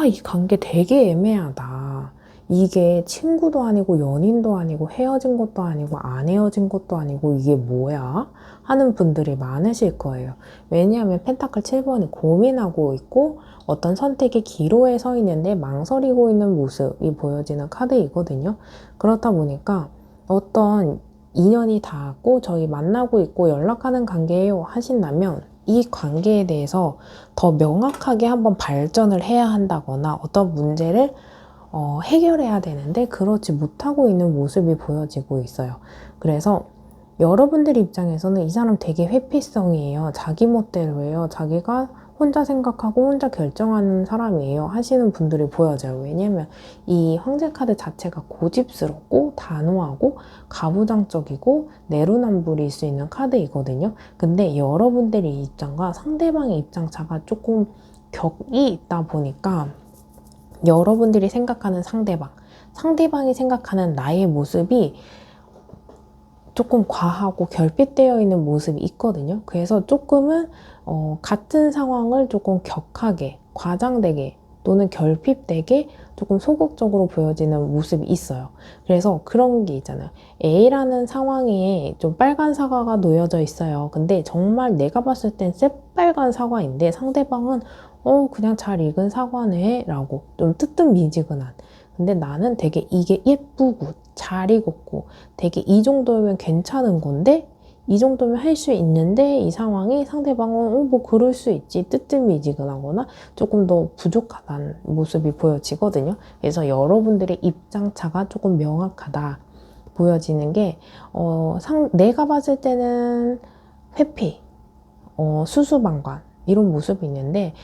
이 관계 되게 애매하다. 이게 친구도 아니고 연인도 아니고 헤어진 것도 아니고 안 헤어진 것도 아니고 이게 뭐야? 하는 분들이 많으실 거예요. 왜냐하면 펜타클 7번이 고민하고 있고 어떤 선택의 기로에 서 있는데 망설이고 있는 모습이 보여지는 카드이거든요. 그렇다 보니까 어떤 인연이 닿았고 저희 만나고 있고 연락하는 관계예요 하신다면 이 관계에 대해서 더 명확하게 한번 발전을 해야 한다거나 어떤 문제를 해결해야 되는데 그렇지 못하고 있는 모습이 보여지고 있어요. 그래서 여러분들 입장에서는 이 사람 되게 회피성이에요. 자기 멋대로 해요. 자기가 혼자 생각하고 혼자 결정하는 사람이에요 하시는 분들이 보여져요. 왜냐면 이 황제 카드 자체가 고집스럽고 단호하고 가부장적이고 내로남불일 수 있는 카드이거든요. 근데 여러분들의 입장과 상대방의 입장 차가 조금 격이 있다 보니까 여러분들이 생각하는 상대방이 생각하는 나의 모습이 조금 과하고 결핍되어 있는 모습이 있거든요. 그래서 조금은 같은 상황을 조금 격하게, 과장되게 또는 결핍되게 조금 소극적으로 보여지는 모습이 있어요. 그래서 그런 게 있잖아요. A라는 상황에 좀 빨간 사과가 놓여져 있어요. 근데 정말 내가 봤을 땐 새빨간 사과인데 상대방은 그냥 잘 익은 사과네 라고 좀 뜨뜻미지근한, 근데 나는 되게 이게 예쁘고 잘 익었고 되게 이 정도면 괜찮은 건데, 이 정도면 할 수 있는데 이 상황이 상대방은 뭐 그럴 수 있지 뜨뜻미지근하거나 조금 더 부족하다는 모습이 보여지거든요. 그래서 여러분들의 입장차가 조금 명확하다 보여지는 게 내가 봤을 때는 회피, 수수방관 이런 모습이 있는데,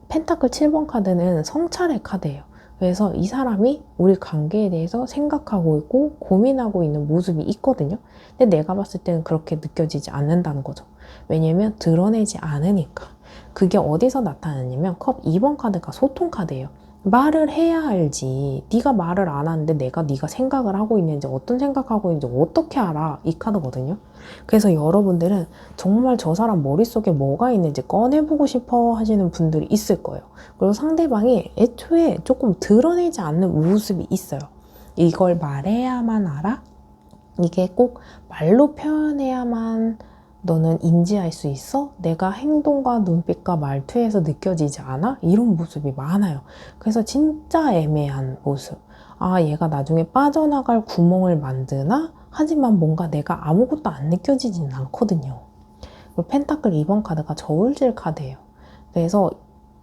펜타클 7번 카드는 성찰의 카드예요. 그래서 이 사람이 우리 관계에 대해서 생각하고 있고 고민하고 있는 모습이 있거든요. 근데 내가 봤을 때는 그렇게 느껴지지 않는다는 거죠. 왜냐면 드러내지 않으니까. 그게 어디서 나타나냐면 컵 2번 카드가 소통 카드예요. 말을 해야 알지. 네가 말을 안 하는데 네가 생각을 하고 있는지, 어떤 생각하고 있는지 어떻게 알아? 이 카드거든요. 그래서 여러분들은 정말 저 사람 머릿속에 뭐가 있는지 꺼내보고 싶어 하시는 분들이 있을 거예요. 그리고 상대방이 애초에 조금 드러내지 않는 모습이 있어요. 이걸 말해야만 알아? 이게 꼭 말로 표현해야만 너는 인지할 수 있어? 내가 행동과 눈빛과 말투에서 느껴지지 않아? 이런 모습이 많아요. 그래서 진짜 애매한 모습. 아, 얘가 나중에 빠져나갈 구멍을 만드나? 하지만 뭔가 내가 아무것도 안 느껴지진 않거든요. 그리고 펜타클 2번 카드가 저울질 카드예요. 그래서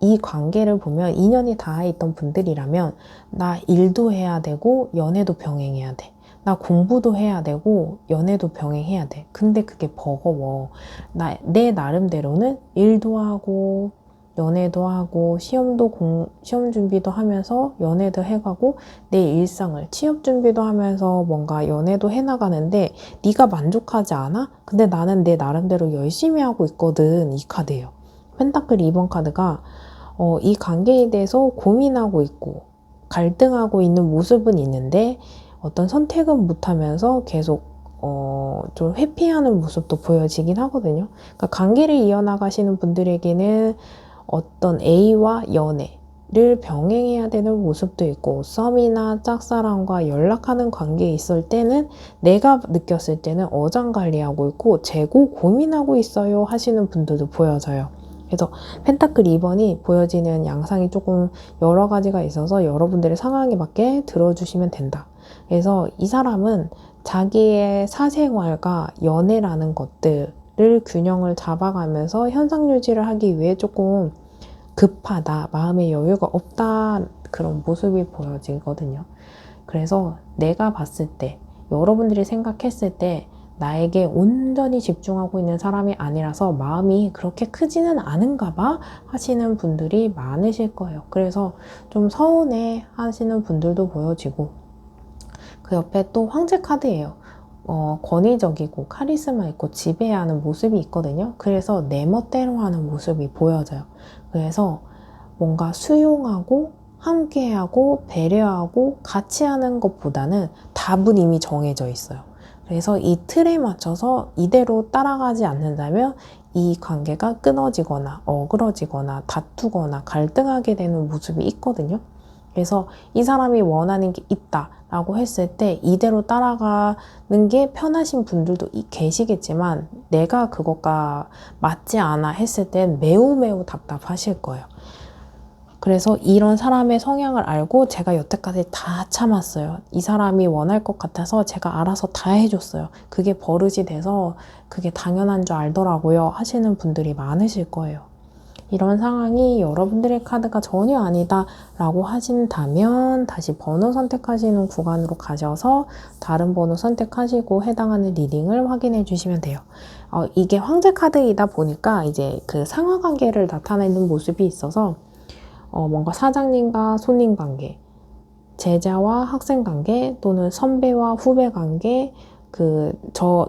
이 관계를 보면 인연이 닿아있던 분들이라면 나 일도 해야 되고 연애도 병행해야 돼. 나 공부도 해야 되고 연애도 병행해야 돼. 근데 그게 버거워. 내 나름대로는 일도 하고 연애도 하고 시험 준비도 하면서 연애도 해가고 내 일상을 취업 준비도 하면서 뭔가 연애도 해나가는데 네가 만족하지 않아? 근데 나는 내 나름대로 열심히 하고 있거든. 이 카드예요. 펜타클 2번 카드가 이 관계에 대해서 고민하고 있고 갈등하고 있는 모습은 있는데 어떤 선택은 못하면서 계속 좀 회피하는 모습도 보여지긴 하거든요. 그러니까 관계를 이어나가시는 분들에게는 어떤 A와 연애를 병행해야 되는 모습도 있고, 썸이나 짝사랑과 연락하는 관계에 있을 때는 내가 느꼈을 때는 어장관리하고 있고 재고 고민하고 있어요 하시는 분들도 보여져요. 그래서 펜타클 2번이 보여지는 양상이 조금 여러 가지가 있어서 여러분들의 상황에 맞게 들어주시면 된다. 그래서 이 사람은 자기의 사생활과 연애라는 것들을 균형을 잡아가면서 현상 유지를 하기 위해 조금 급하다, 마음의 여유가 없다, 그런 모습이 보여지거든요. 그래서 내가 봤을 때, 여러분들이 생각했을 때 나에게 온전히 집중하고 있는 사람이 아니라서 마음이 그렇게 크지는 않은가 봐 하시는 분들이 많으실 거예요. 그래서 좀 서운해 하시는 분들도 보여지고, 그 옆에 또 황제 카드예요. 권위적이고 카리스마 있고 지배하는 모습이 있거든요. 그래서 내 멋대로 하는 모습이 보여져요. 그래서 뭔가 수용하고 함께하고 배려하고 같이 하는 것보다는 답은 이미 정해져 있어요. 그래서 이 틀에 맞춰서 이대로 따라가지 않는다면 이 관계가 끊어지거나 어그러지거나 다투거나 갈등하게 되는 모습이 있거든요. 그래서 이 사람이 원하는 게 있다라고 했을 때 이대로 따라가는 게 편하신 분들도 계시겠지만, 내가 그것과 맞지 않아 했을 땐 매우 매우 답답하실 거예요. 그래서 이런 사람의 성향을 알고 제가 여태까지 다 참았어요. 이 사람이 원할 것 같아서 제가 알아서 다 해줬어요. 그게 버릇이 돼서 그게 당연한 줄 알더라고요 하시는 분들이 많으실 거예요. 이런 상황이 여러분들의 카드가 전혀 아니다 라고 하신다면 다시 번호 선택하시는 구간으로 가셔서 다른 번호 선택하시고 해당하는 리딩을 확인해 주시면 돼요. 이게 황제 카드이다 보니까 이제 그 상하 관계를 나타내는 모습이 있어서 뭔가 사장님과 손님 관계, 제자와 학생 관계, 또는 선배와 후배 관계,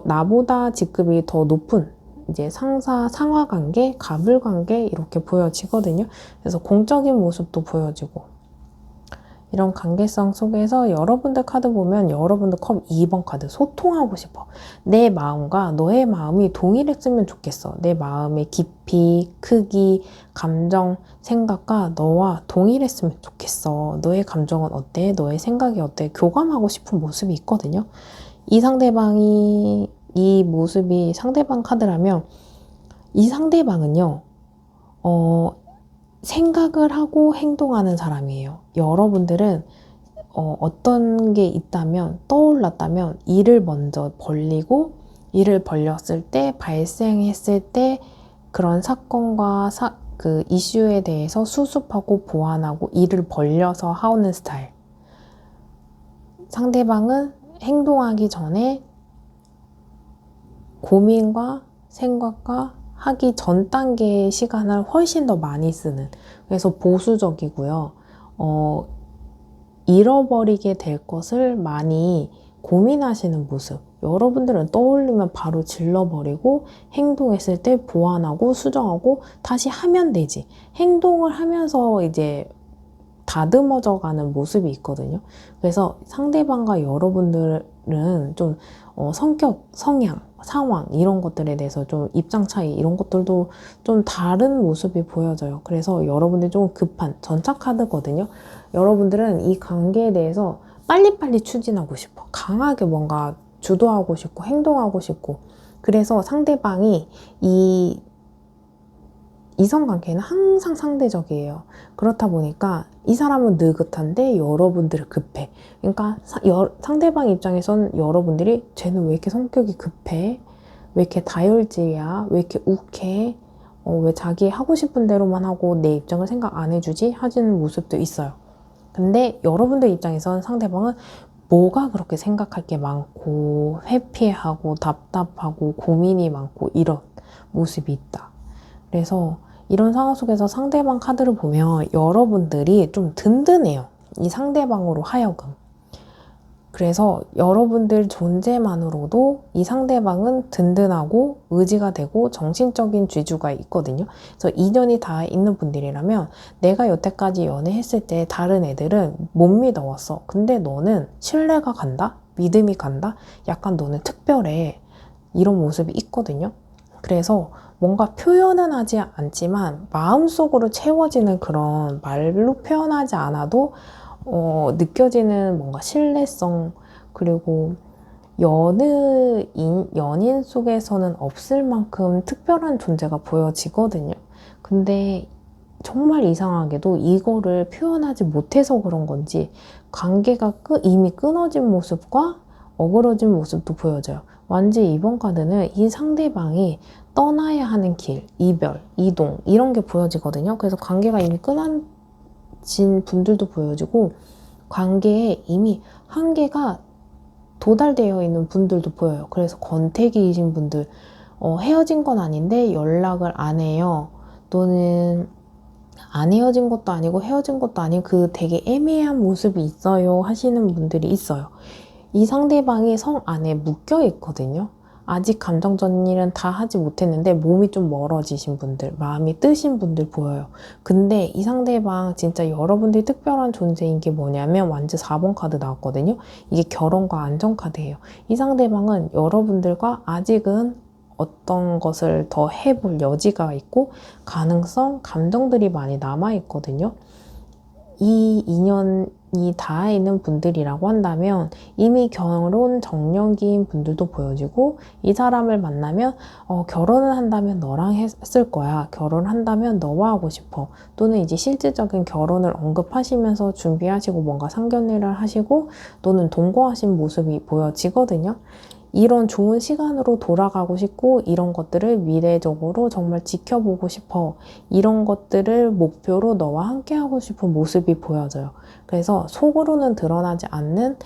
나보다 직급이 더 높은 이제 상사, 상하 관계, 갑을 관계 이렇게 보여지거든요. 그래서 공적인 모습도 보여지고 이런 관계성 속에서 여러분들 카드 보면 여러분들 컵 2번 카드 소통하고 싶어. 내 마음과 너의 마음이 동일했으면 좋겠어. 내 마음의 깊이, 크기, 감정, 생각과 너와 동일했으면 좋겠어. 너의 감정은 어때? 너의 생각이 어때? 교감하고 싶은 모습이 있거든요. 이 상대방이 이 모습이 상대방 카드라면 이 상대방은요. 생각을 하고 행동하는 사람이에요. 여러분들은 어떤 게 있다면 떠올랐다면 이를 먼저 벌리고 이를 벌렸을 때 발생했을 때 그런 사건과 그 이슈에 대해서 수습하고 보완하고 이를 벌려서 하는 스타일. 상대방은 행동하기 전에 고민과 생각과 하기 전 단계의 시간을 훨씬 더 많이 쓰는, 그래서 보수적이고요. 잃어버리게 될 것을 많이 고민하시는 모습. 여러분들은 떠올리면 바로 질러버리고 행동했을 때 보완하고 수정하고 다시 하면 되지. 행동을 하면서 이제 다듬어져 가는 모습이 있거든요. 그래서 상대방과 여러분들은 좀 성격, 성향, 상황 이런 것들에 대해서 좀 입장 차이 이런 것들도 좀 다른 모습이 보여져요. 그래서 여러분들이 좀 급한 전차 카드거든요. 여러분들은 이 관계에 대해서 빨리빨리 추진하고 싶어. 강하게 뭔가 주도하고 싶고 행동하고 싶고. 그래서 상대방이 이 이성관계는 항상 상대적이에요. 그렇다 보니까 이 사람은 느긋한데 여러분들은 급해. 그러니까 상대방 입장에선 여러분들이 쟤는 왜 이렇게 성격이 급해? 왜 이렇게 다혈질이야? 왜 이렇게 욱해? 왜 자기 하고 싶은 대로만 하고 내 입장을 생각 안 해주지? 하시는 모습도 있어요. 근데 여러분들 입장에선 상대방은 뭐가 그렇게 생각할 게 많고 회피하고 답답하고 고민이 많고 이런 모습이 있다. 그래서 이런 상황 속에서 상대방 카드를 보면 여러분들이 좀 든든해요. 이 상대방으로 하여금. 그래서 여러분들 존재만으로도 이 상대방은 든든하고 의지가 되고 정신적인 지주가 있거든요. 그래서 인연이 다 있는 분들이라면 내가 여태까지 연애했을 때 다른 애들은 못 믿어왔어. 근데 너는 신뢰가 간다? 믿음이 간다? 약간 너는 특별해. 이런 모습이 있거든요. 그래서 뭔가 표현은 하지 않지만 마음속으로 채워지는 그런 말로 표현하지 않아도 느껴지는 뭔가 신뢰성, 그리고 연인 속에서는 없을 만큼 특별한 존재가 보여지거든요. 근데 정말 이상하게도 이거를 표현하지 못해서 그런 건지 관계가 이미 끊어진 모습과 어그러진 모습도 보여져요. 완전 이번 카드는 이 상대방이 떠나야 하는 길, 이별, 이동 이런 게 보여지거든요. 그래서 관계가 이미 끊어진 분들도 보여지고 관계에 이미 한계가 도달되어 있는 분들도 보여요. 그래서 권태기이신 분들, 헤어진 건 아닌데 연락을 안 해요. 또는 안 헤어진 것도 아니고 헤어진 것도 아닌 그 되게 애매한 모습이 있어요 하시는 분들이 있어요. 이 상대방이 성 안에 묶여 있거든요. 아직 감정 전일은 다 하지 못했는데 몸이 좀 멀어지신 분들, 마음이 뜨신 분들 보여요. 근데 이 상대방 진짜 여러분들이 특별한 존재인 게 뭐냐면 완전 4번 카드 나왔거든요. 이게 결혼과 안정 카드예요. 이 상대방은 여러분들과 아직은 어떤 것을 더 해볼 여지가 있고 가능성, 감정들이 많이 남아있거든요. 이 인연이 닿아 있는 분들이라고 한다면 이미 결혼 정년기인 분들도 보여지고 이 사람을 만나면 결혼을 한다면 너랑 했을 거야. 결혼한다면 너와 하고 싶어. 또는 이제 실질적인 결혼을 언급하시면서 준비하시고 뭔가 상견례를 하시고 또는 동거하신 모습이 보여지거든요. 이런 좋은 시간으로 돌아가고 싶고 이런 것들을 미래적으로 정말 지켜보고 싶어. 이런 것들을 목표로 너와 함께 하고 싶은 모습이 보여져요. 그래서 속으로는 드러나지 않는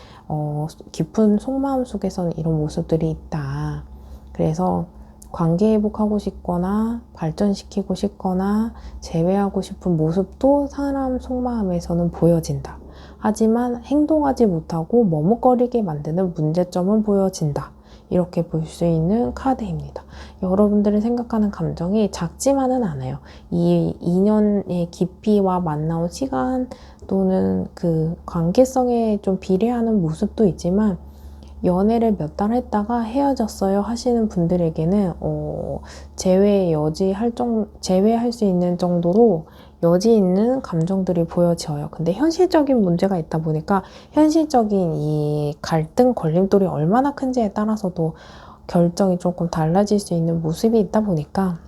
깊은 속마음 속에서는 이런 모습들이 있다. 그래서 관계 회복하고 싶거나 발전시키고 싶거나 재회하고 싶은 모습도 사람 속마음에서는 보여진다. 하지만 행동하지 못하고 머뭇거리게 만드는 문제점은 보여진다. 이렇게 볼 수 있는 카드입니다. 여러분들이 생각하는 감정이 작지만은 않아요. 이 인연의 깊이와 만나온 시간 또는 그 관계성에 좀 비례하는 모습도 있지만 연애를 몇 달 했다가 헤어졌어요 하시는 분들에게는 제외할 수 있는 정도로 여지 있는 감정들이 보여져요. 근데 현실적인 문제가 있다 보니까 현실적인 이 갈등 걸림돌이 얼마나 큰지에 따라서도 결정이 조금 달라질 수 있는 모습이 있다 보니까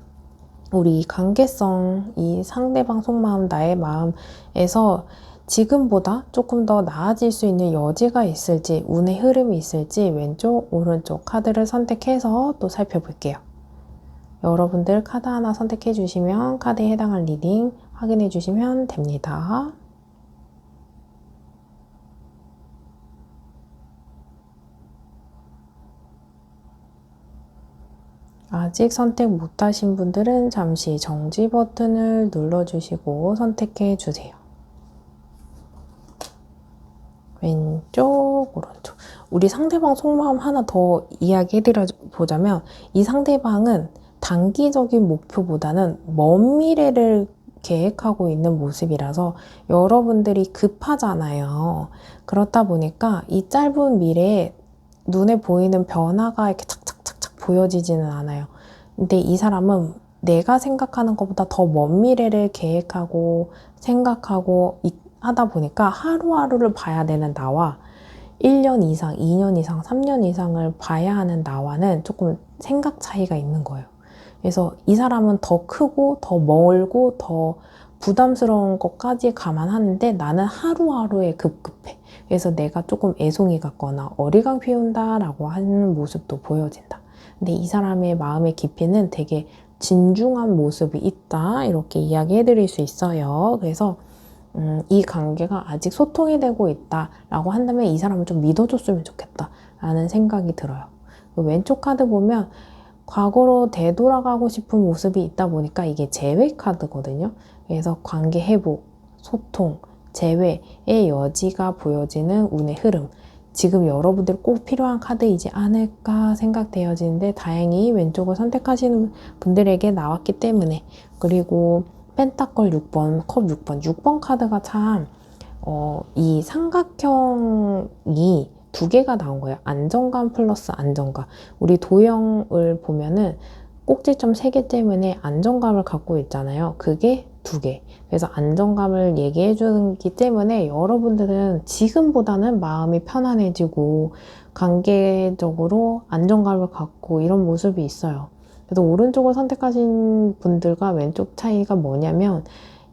우리 관계성, 이 상대방 속마음, 나의 마음에서 지금보다 조금 더 나아질 수 있는 여지가 있을지, 운의 흐름이 있을지 왼쪽, 오른쪽 카드를 선택해서 또 살펴볼게요. 여러분들 카드 하나 선택해 주시면 카드에 해당할 리딩 확인해 주시면 됩니다. 아직 선택 못하신 분들은 잠시 정지 버튼을 눌러주시고 선택해 주세요. 왼쪽, 오른쪽. 우리 상대방 속마음 하나 더 이야기해드려 보자면 이 상대방은 단기적인 목표보다는 먼 미래를 계획하고 있는 모습이라서 여러분들이 급하잖아요. 그렇다 보니까 이 짧은 미래에 눈에 보이는 변화가 이렇게 착착착착 보여지지는 않아요. 근데 이 사람은 내가 생각하는 것보다 더 먼 미래를 계획하고 생각하고 하다 보니까 하루하루를 봐야 되는 나와 1년 이상, 2년 이상, 3년 이상을 봐야 하는 나와는 조금 생각 차이가 있는 거예요. 그래서 이 사람은 더 크고 더 멀고 더 부담스러운 것까지 감안하는데 나는 하루하루에 급급해. 그래서 내가 조금 애송이 같거나 어리광 피운다라고 하는 모습도 보여진다. 근데 이 사람의 마음의 깊이는 되게 진중한 모습이 있다. 이렇게 이야기해 드릴 수 있어요. 그래서 이 관계가 아직 소통이 되고 있다라고 한다면 이 사람을 좀 믿어줬으면 좋겠다 라는 생각이 들어요. 왼쪽 카드 보면 과거로 되돌아가고 싶은 모습이 있다 보니까 이게 재회 카드거든요. 그래서 관계 회복, 소통, 재회의 여지가 보여지는 운의 흐름. 지금 여러분들 꼭 필요한 카드이지 않을까 생각되어지는데 다행히 왼쪽을 선택하시는 분들에게 나왔기 때문에 그리고 펜타클 6번, 컵 6번 카드가 참 이 삼각형이 두 개가 나온 거예요. 안정감 플러스 안정감. 우리 도형을 보면은 꼭지점 3개 때문에 안정감을 갖고 있잖아요. 그게 2개. 그래서 안정감을 얘기해 주기 때문에 여러분들은 지금보다는 마음이 편안해지고 관계적으로 안정감을 갖고 이런 모습이 있어요. 그래서 오른쪽을 선택하신 분들과 왼쪽 차이가 뭐냐면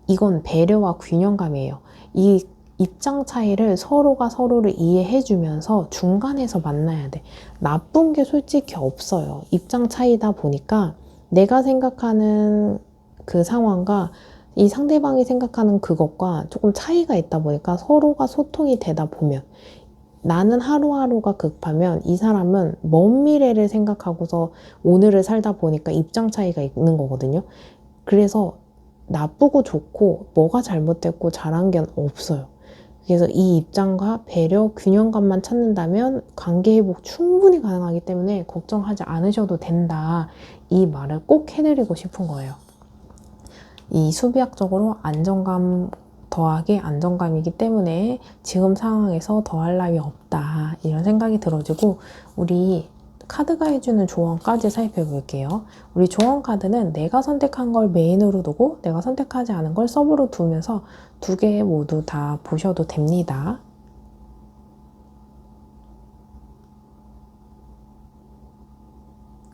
이건 배려와 균형감이에요. 이 입장 차이를 서로가 서로를 이해해 주면서 중간에서 만나야 돼. 나쁜 게 솔직히 없어요. 입장 차이다 보니까 내가 생각하는 그 상황과 이 상대방이 생각하는 그것과 조금 차이가 있다 보니까 서로가 소통이 되다 보면 나는 하루하루가 급하면 이 사람은 먼 미래를 생각하고서 오늘을 살다 보니까 입장 차이가 있는 거거든요. 그래서 나쁘고 좋고 뭐가 잘못됐고 잘한 게 없어요. 그래서 이 입장과 배려, 균형감만 찾는다면 관계 회복 충분히 가능하기 때문에 걱정하지 않으셔도 된다. 이 말을 꼭 해드리고 싶은 거예요. 이 수비학적으로 안정감 더하기 안정감이기 때문에 지금 상황에서 더할 나위 없다. 이런 생각이 들어지고 우리 카드가 해주는 조언까지 살펴볼게요. 우리 조언 카드는 내가 선택한 걸 메인으로 두고 내가 선택하지 않은 걸 서브로 두면서 2개 모두 다 보셔도 됩니다.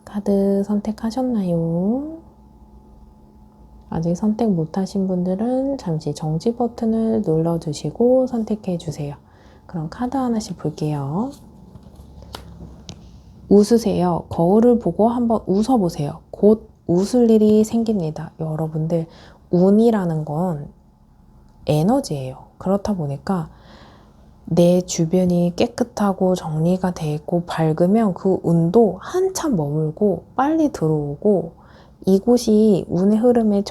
카드 선택하셨나요? 아직 선택 못하신 분들은 잠시 정지 버튼을 눌러주시고 선택해 주세요. 그럼 카드 하나씩 볼게요. 웃으세요. 거울을 보고 한번 웃어보세요. 곧 웃을 일이 생깁니다. 여러분들 운이라는 건 에너지예요. 그렇다 보니까 내 주변이 깨끗하고 정리가 돼 있고 밝으면 그 운도 한참 머물고 빨리 들어오고 이곳이 운의 흐름에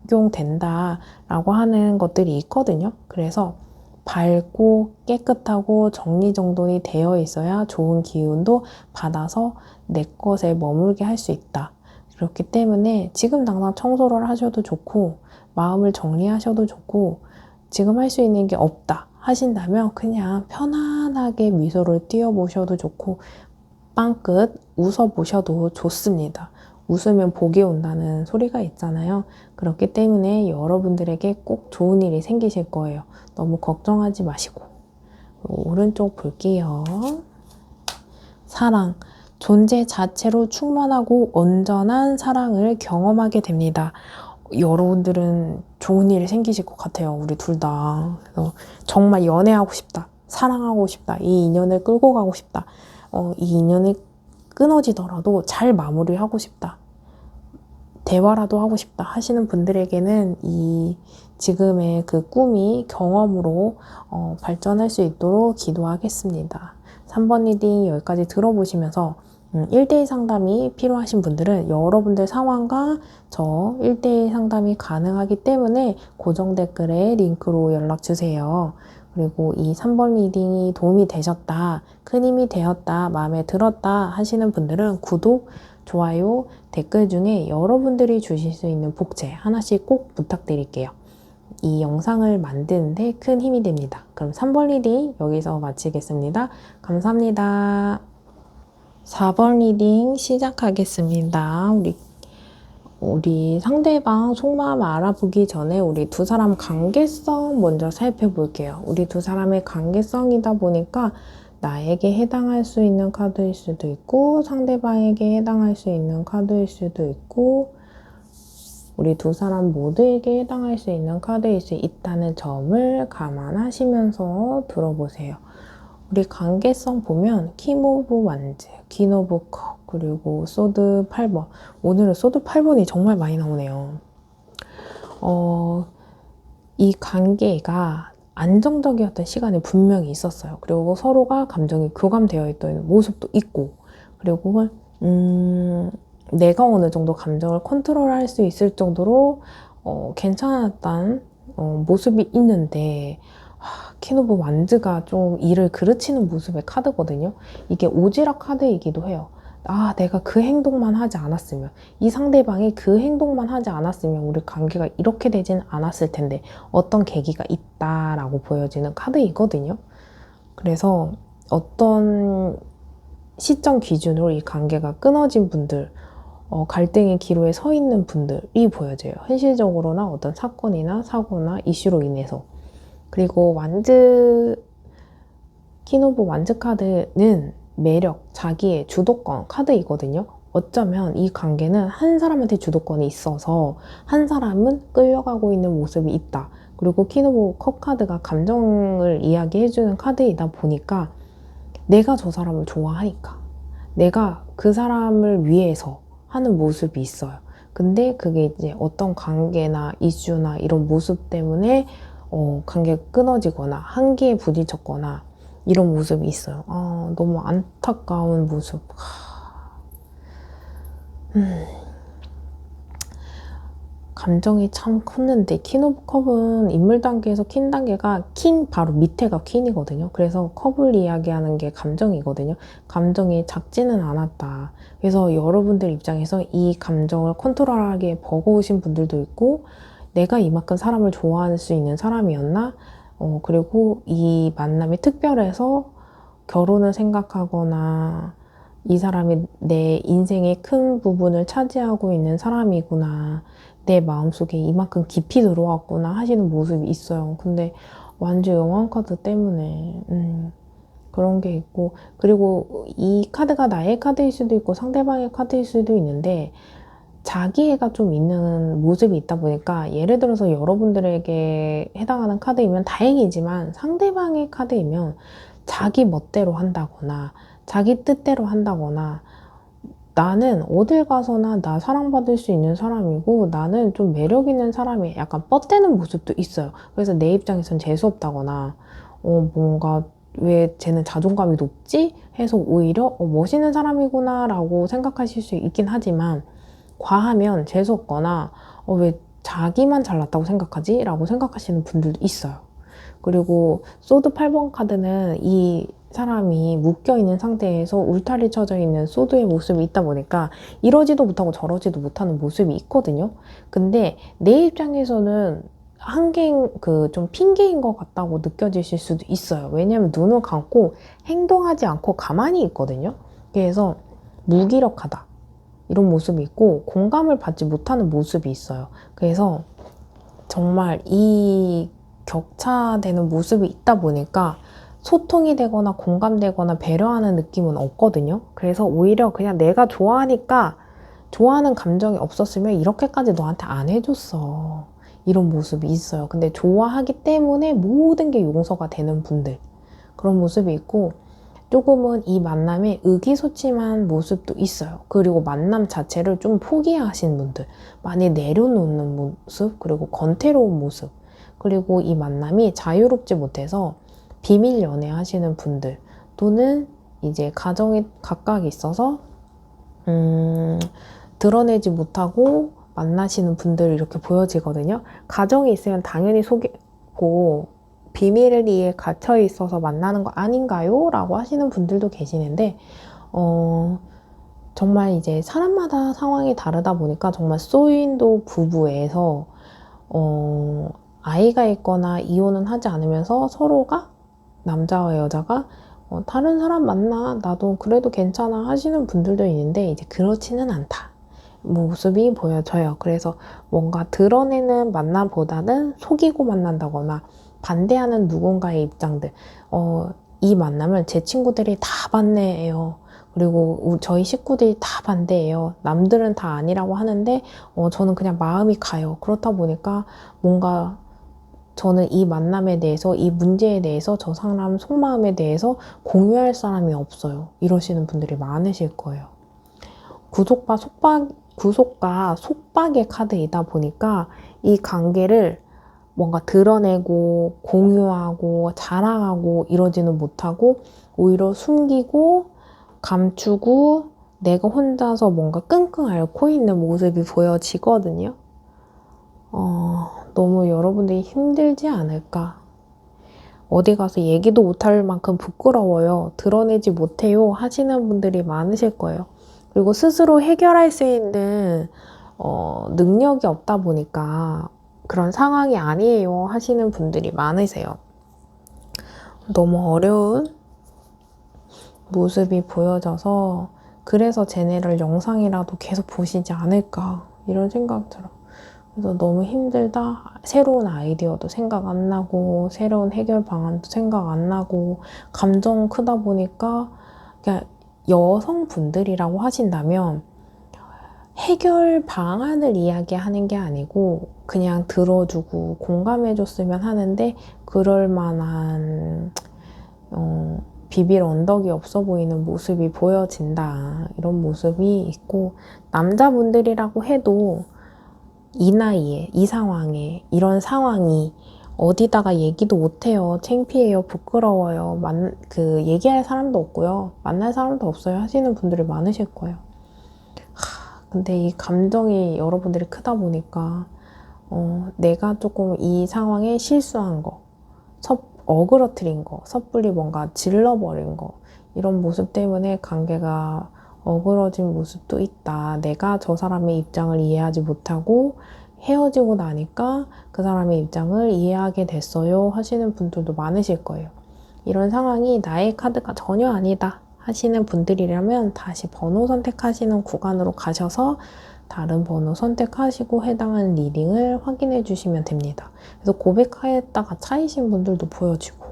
적용된다라고 하는 것들이 있거든요. 그래서 밝고 깨끗하고 정리정돈이 되어 있어야 좋은 기운도 받아서 내 것에 머물게 할 수 있다. 그렇기 때문에 지금 당장 청소를 하셔도 좋고 마음을 정리하셔도 좋고 지금 할 수 있는 게 없다 하신다면 그냥 편안하게 미소를 띄워보셔도 좋고 빵끝 웃어보셔도 좋습니다. 웃으면 복이 온다는 소리가 있잖아요. 그렇기 때문에 여러분들에게 꼭 좋은 일이 생기실 거예요. 너무 걱정하지 마시고. 오른쪽 볼게요. 사랑. 존재 자체로 충만하고 온전한 사랑을 경험하게 됩니다. 여러분들은 좋은 일이 생기실 것 같아요. 우리 둘 다. 그래서 정말 연애하고 싶다. 사랑하고 싶다. 이 인연을 끌고 가고 싶다. 이 인연이 끊어지더라도 잘 마무리하고 싶다. 대화라도 하고 싶다 하시는 분들에게는 이 지금의 그 꿈이 경험으로 발전할 수 있도록 기도하겠습니다. 3번 리딩 여기까지 들어보시면서 1대1 상담이 필요하신 분들은 여러분들 상황과 저 1대1 상담이 가능하기 때문에 고정 댓글에 링크로 연락주세요. 그리고 이 3번 리딩이 도움이 되셨다, 큰 힘이 되었다, 마음에 들었다 하시는 분들은 구독, 좋아요, 댓글 중에 여러분들이 주실 수 있는 복제 하나씩 꼭 부탁드릴게요. 이 영상을 만드는데 큰 힘이 됩니다. 그럼 3번 리딩 여기서 마치겠습니다. 감사합니다. 4번 리딩 시작하겠습니다. 우리 상대방 속마음 알아보기 전에 우리 두 사람 관계성 먼저 살펴볼게요. 우리 두 사람의 관계성이다 보니까 나에게 해당할 수 있는 카드일 수도 있고 상대방에게 해당할 수 있는 카드일 수도 있고 우리 두 사람 모두에게 해당할 수 있는 카드일 수 있다는 점을 감안하시면서 들어보세요. 우리 관계성 보면 킹 오브 완즈, 퀸 오브 컵, 그리고 소드 8번. 오늘은 소드 8번이 정말 많이 나오네요. 이 관계가 안정적이었던 시간이 분명히 있었어요. 그리고 서로가 감정이 교감되어 있던 모습도 있고, 그리고 내가 어느 정도 감정을 컨트롤할 수 있을 정도로 괜찮았던 모습이 있는데 퀸 오브 완즈가 좀 일을 그르치는 모습의 카드거든요. 이게 오지랖 카드이기도 해요. 내가 그 행동만 하지 않았으면, 이 상대방이 그 행동만 하지 않았으면 우리 관계가 이렇게 되진 않았을 텐데 어떤 계기가 있다라고 보여지는 카드이거든요. 그래서 어떤 시점 기준으로 이 관계가 끊어진 분들, 갈등의 기로에 서 있는 분들이 보여져요. 현실적으로나 어떤 사건이나 사고나 이슈로 인해서. 그리고 퀸 오브 완즈 카드는 매력, 자기의 주도권 카드이거든요. 어쩌면 이 관계는 한 사람한테 주도권이 있어서 한 사람은 끌려가고 있는 모습이 있다. 그리고 퀸 오브 컵 카드가 감정을 이야기해주는 카드이다 보니까 내가 저 사람을 좋아하니까 내가 그 사람을 위해서 하는 모습이 있어요. 근데 그게 이제 어떤 관계나 이슈나 이런 모습 때문에 관계가 끊어지거나 한계에 부딪혔거나 이런 모습이 있어요. 너무 안타까운 모습. 감정이 참 컸는데 퀸 오브 컵은 인물 단계에서 퀸 단계가 킹 바로 밑에가 퀸이거든요. 그래서 컵을 이야기하는 게 감정이거든요. 감정이 작지는 않았다. 그래서 여러분들 입장에서 이 감정을 컨트롤하기에 버거우신 분들도 있고 내가 이만큼 사람을 좋아할 수 있는 사람이었나? 그리고 이 만남이 특별해서 결혼을 생각하거나 이 사람이 내 인생의 큰 부분을 차지하고 있는 사람이구나. 내 마음속에 이만큼 깊이 들어왔구나 하시는 모습이 있어요. 근데 완전 영원 카드 때문에 그런 게 있고, 그리고 이 카드가 나의 카드일 수도 있고 상대방의 카드일 수도 있는데 자기애가 좀 있는 모습이 있다 보니까 예를 들어서 여러분들에게 해당하는 카드이면 다행이지만 상대방의 카드이면 자기 멋대로 한다거나 자기 뜻대로 한다거나 나는 어딜 가서나 나 사랑받을 수 있는 사람이고 나는 좀 매력 있는 사람이 약간 뻗대는 모습도 있어요. 그래서 내 입장에선 재수없다거나 뭔가 왜 쟤는 자존감이 높지? 해서 오히려 멋있는 사람이구나 라고 생각하실 수 있긴 하지만 과하면 재수없거나 왜 자기만 잘났다고 생각하지? 라고 생각하시는 분들도 있어요. 그리고 소드 8번 카드는 이 사람이 묶여있는 상태에서 울타리 쳐져 있는 소드의 모습이 있다 보니까 이러지도 못하고 저러지도 못하는 모습이 있거든요. 근데 내 입장에서는 한계인, 좀 핑계인 것 같다고 느껴지실 수도 있어요. 왜냐면 눈을 감고 행동하지 않고 가만히 있거든요. 그래서 무기력하다. 이런 모습이 있고 공감을 받지 못하는 모습이 있어요. 그래서 정말 이 격차되는 모습이 있다 보니까 소통이 되거나 공감되거나 배려하는 느낌은 없거든요. 그래서 오히려 그냥 내가 좋아하니까 좋아하는 감정이 없었으면 이렇게까지 너한테 안 해줬어. 이런 모습이 있어요. 근데 좋아하기 때문에 모든 게 용서가 되는 분들. 그런 모습이 있고 조금은 이 만남에 의기소침한 모습도 있어요. 그리고 만남 자체를 좀 포기하신 분들, 많이 내려놓는 모습, 그리고 권태로운 모습, 그리고 이 만남이 자유롭지 못해서 비밀 연애 하시는 분들, 또는 이제 가정이 각각 있어서 드러내지 못하고 만나시는 분들 이렇게 보여지거든요. 가정이 있으면 당연히 속이고 비밀리에 갇혀 있어서 만나는 거 아닌가요? 라고 하시는 분들도 계시는데 정말 이제 사람마다 상황이 다르다 보니까 정말 소윈도 부부에서 아이가 있거나 이혼은 하지 않으면서 서로가 남자와 여자가 다른 사람 만나 나도 그래도 괜찮아 하시는 분들도 있는데 이제 그렇지는 않다 모습이 보여져요. 그래서 뭔가 드러내는 만남보다는 속이고 만난다거나 반대하는 누군가의 입장들 이 만남을 제 친구들이 다 반대해요. 그리고 저희 식구들이 다 반대해요. 남들은 다 아니라고 하는데 저는 그냥 마음이 가요. 그렇다 보니까 뭔가 저는 이 만남에 대해서 이 문제에 대해서 저 사람 속마음에 대해서 공유할 사람이 없어요. 이러시는 분들이 많으실 거예요. 구속과 속박의 카드이다 보니까 이 관계를 뭔가 드러내고 공유하고 자랑하고 이러지는 못하고 오히려 숨기고 감추고 내가 혼자서 뭔가 끙끙 앓고 있는 모습이 보여지거든요. 너무 여러분들이 힘들지 않을까. 어디 가서 얘기도 못할 만큼 부끄러워요. 드러내지 못해요. 하시는 분들이 많으실 거예요. 그리고 스스로 해결할 수 있는 능력이 없다 보니까 그런 상황이 아니에요 하시는 분들이 많으세요. 너무 어려운 모습이 보여져서 그래서 쟤네를 영상이라도 계속 보시지 않을까 이런 생각 들어. 그래서 너무 힘들다. 새로운 아이디어도 생각 안 나고 새로운 해결 방안도 생각 안 나고 감정 크다 보니까 그냥 여성분들이라고 하신다면 해결 방안을 이야기하는 게 아니고 그냥 들어주고 공감해줬으면 하는데 그럴 만한 비빌 언덕이 없어 보이는 모습이 보여진다. 이런 모습이 있고 남자분들이라고 해도 이 나이에 이 상황에 이런 상황이 어디다가 얘기도 못해요. 창피해요. 부끄러워요. 얘기할 사람도 없고요. 만날 사람도 없어요. 하시는 분들이 많으실 거예요. 근데 이 감정이 여러분들이 크다 보니까 내가 조금 이 상황에 실수한 거, 어그러뜨린 거, 섣불리 뭔가 질러버린 거 이런 모습 때문에 관계가 어그러진 모습도 있다. 내가 저 사람의 입장을 이해하지 못하고 헤어지고 나니까 그 사람의 입장을 이해하게 됐어요 하시는 분들도 많으실 거예요. 이런 상황이 나의 카드가 전혀 아니다 하시는 분들이라면 다시 번호 선택하시는 구간으로 가셔서 다른 번호 선택하시고 해당하는 리딩을 확인해 주시면 됩니다. 그래서 고백하였다가 차이신 분들도 보여지고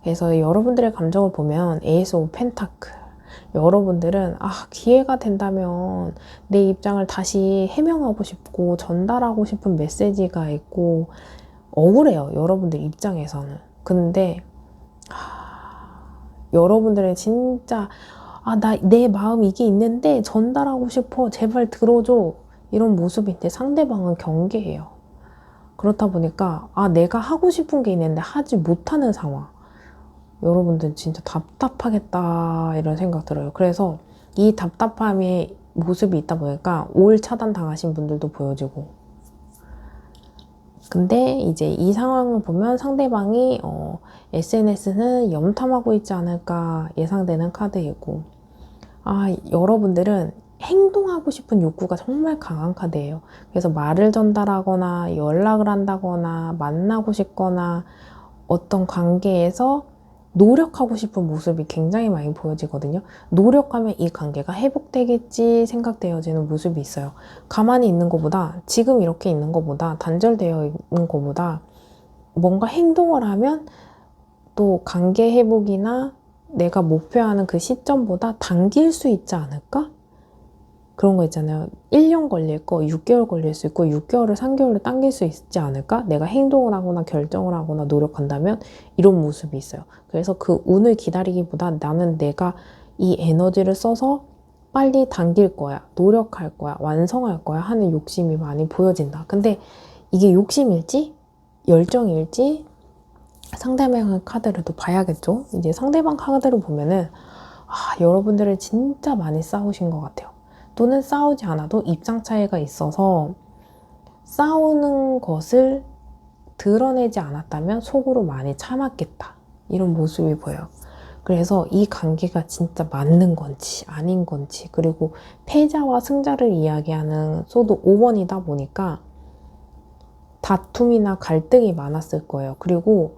그래서 여러분들의 감정을 보면 에이스 오브 펜타클 여러분들은 기회가 된다면 내 입장을 다시 해명하고 싶고 전달하고 싶은 메시지가 있고 억울해요. 여러분들 입장에서는. 근데 여러분들의 진짜 내 마음 이게 있는데 전달하고 싶어. 제발 들어줘. 이런 모습인데 상대방은 경계해요. 그렇다 보니까 내가 하고 싶은 게 있는데 하지 못하는 상황. 여러분들 진짜 답답하겠다 이런 생각 들어요. 그래서 이 답답함의 모습이 있다 보니까 올 차단 당하신 분들도 보여지고 근데 이제 이 상황을 보면 상대방이 SNS는 염탐하고 있지 않을까 예상되는 카드이고, 여러분들은 행동하고 싶은 욕구가 정말 강한 카드예요. 그래서 말을 전달하거나 연락을 한다거나 만나고 싶거나 어떤 관계에서 노력하고 싶은 모습이 굉장히 많이 보여지거든요. 노력하면 이 관계가 회복되겠지 생각되어지는 모습이 있어요. 가만히 있는 것보다, 지금 이렇게 있는 것보다, 단절되어 있는 것보다 뭔가 행동을 하면 또 관계 회복이나 내가 목표하는 그 시점보다 당길 수 있지 않을까? 그런 거 있잖아요. 1년 걸릴 거 6개월 걸릴 수 있고 6개월을 3개월로 당길 수 있지 않을까? 내가 행동을 하거나 결정을 하거나 노력한다면 이런 모습이 있어요. 그래서 그 운을 기다리기보다 나는 내가 이 에너지를 써서 빨리 당길 거야, 노력할 거야, 완성할 거야 하는 욕심이 많이 보여진다. 근데 이게 욕심일지 열정일지 상대방의 카드를 또 봐야겠죠. 이제 상대방 카드를 보면은 여러분들은 진짜 많이 싸우신 것 같아요. 또는 싸우지 않아도 입장 차이가 있어서 싸우는 것을 드러내지 않았다면 속으로 많이 참았겠다. 이런 모습이 보여요. 그래서 이 관계가 진짜 맞는 건지 아닌 건지, 그리고 패자와 승자를 이야기하는 소드 5번이다 보니까 다툼이나 갈등이 많았을 거예요. 그리고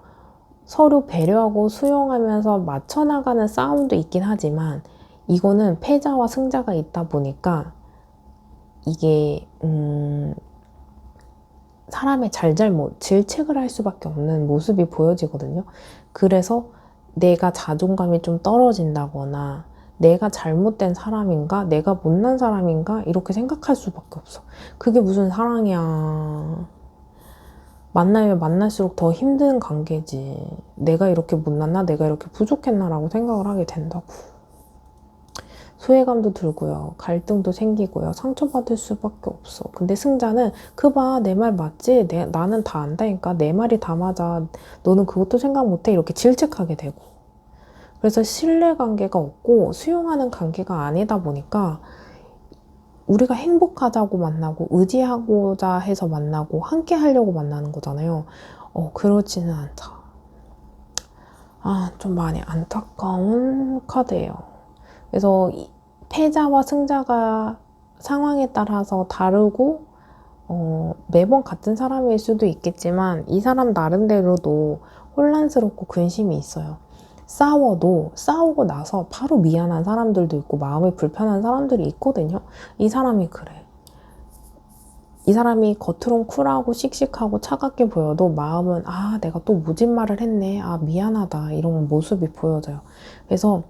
서로 배려하고 수용하면서 맞춰나가는 싸움도 있긴 하지만 이거는 패자와 승자가 있다 보니까 이게 사람의 잘잘못, 질책을 할 수밖에 없는 모습이 보여지거든요. 그래서 내가 자존감이 좀 떨어진다거나 내가 잘못된 사람인가? 내가 못난 사람인가? 이렇게 생각할 수밖에 없어. 그게 무슨 사랑이야. 만나면 만날수록 더 힘든 관계지. 내가 이렇게 못났나? 내가 이렇게 부족했나? 라고 생각을 하게 된다고. 소외감도 들고요. 갈등도 생기고요. 상처받을 수밖에 없어. 근데 승자는 내 말 맞지? 나는 다 안다니까. 내 말이 다 맞아. 너는 그것도 생각 못해. 이렇게 질책하게 되고. 그래서 신뢰관계가 없고 수용하는 관계가 아니다 보니까 우리가 행복하자고 만나고 의지하고자 해서 만나고 함께 하려고 만나는 거잖아요. 그렇지는 않다. 좀 많이 안타까운 카드예요. 그래서 패자와 승자가 상황에 따라서 다르고 매번 같은 사람일 수도 있겠지만 이 사람 나름대로도 혼란스럽고 근심이 있어요. 싸우고 나서 바로 미안한 사람들도 있고 마음이 불편한 사람들이 있거든요. 이 사람이 그래. 이 사람이 겉으론 쿨하고 씩씩하고 차갑게 보여도 마음은 내가 또 모진 말을 했네. 미안하다. 이런 모습이 보여져요. 그래서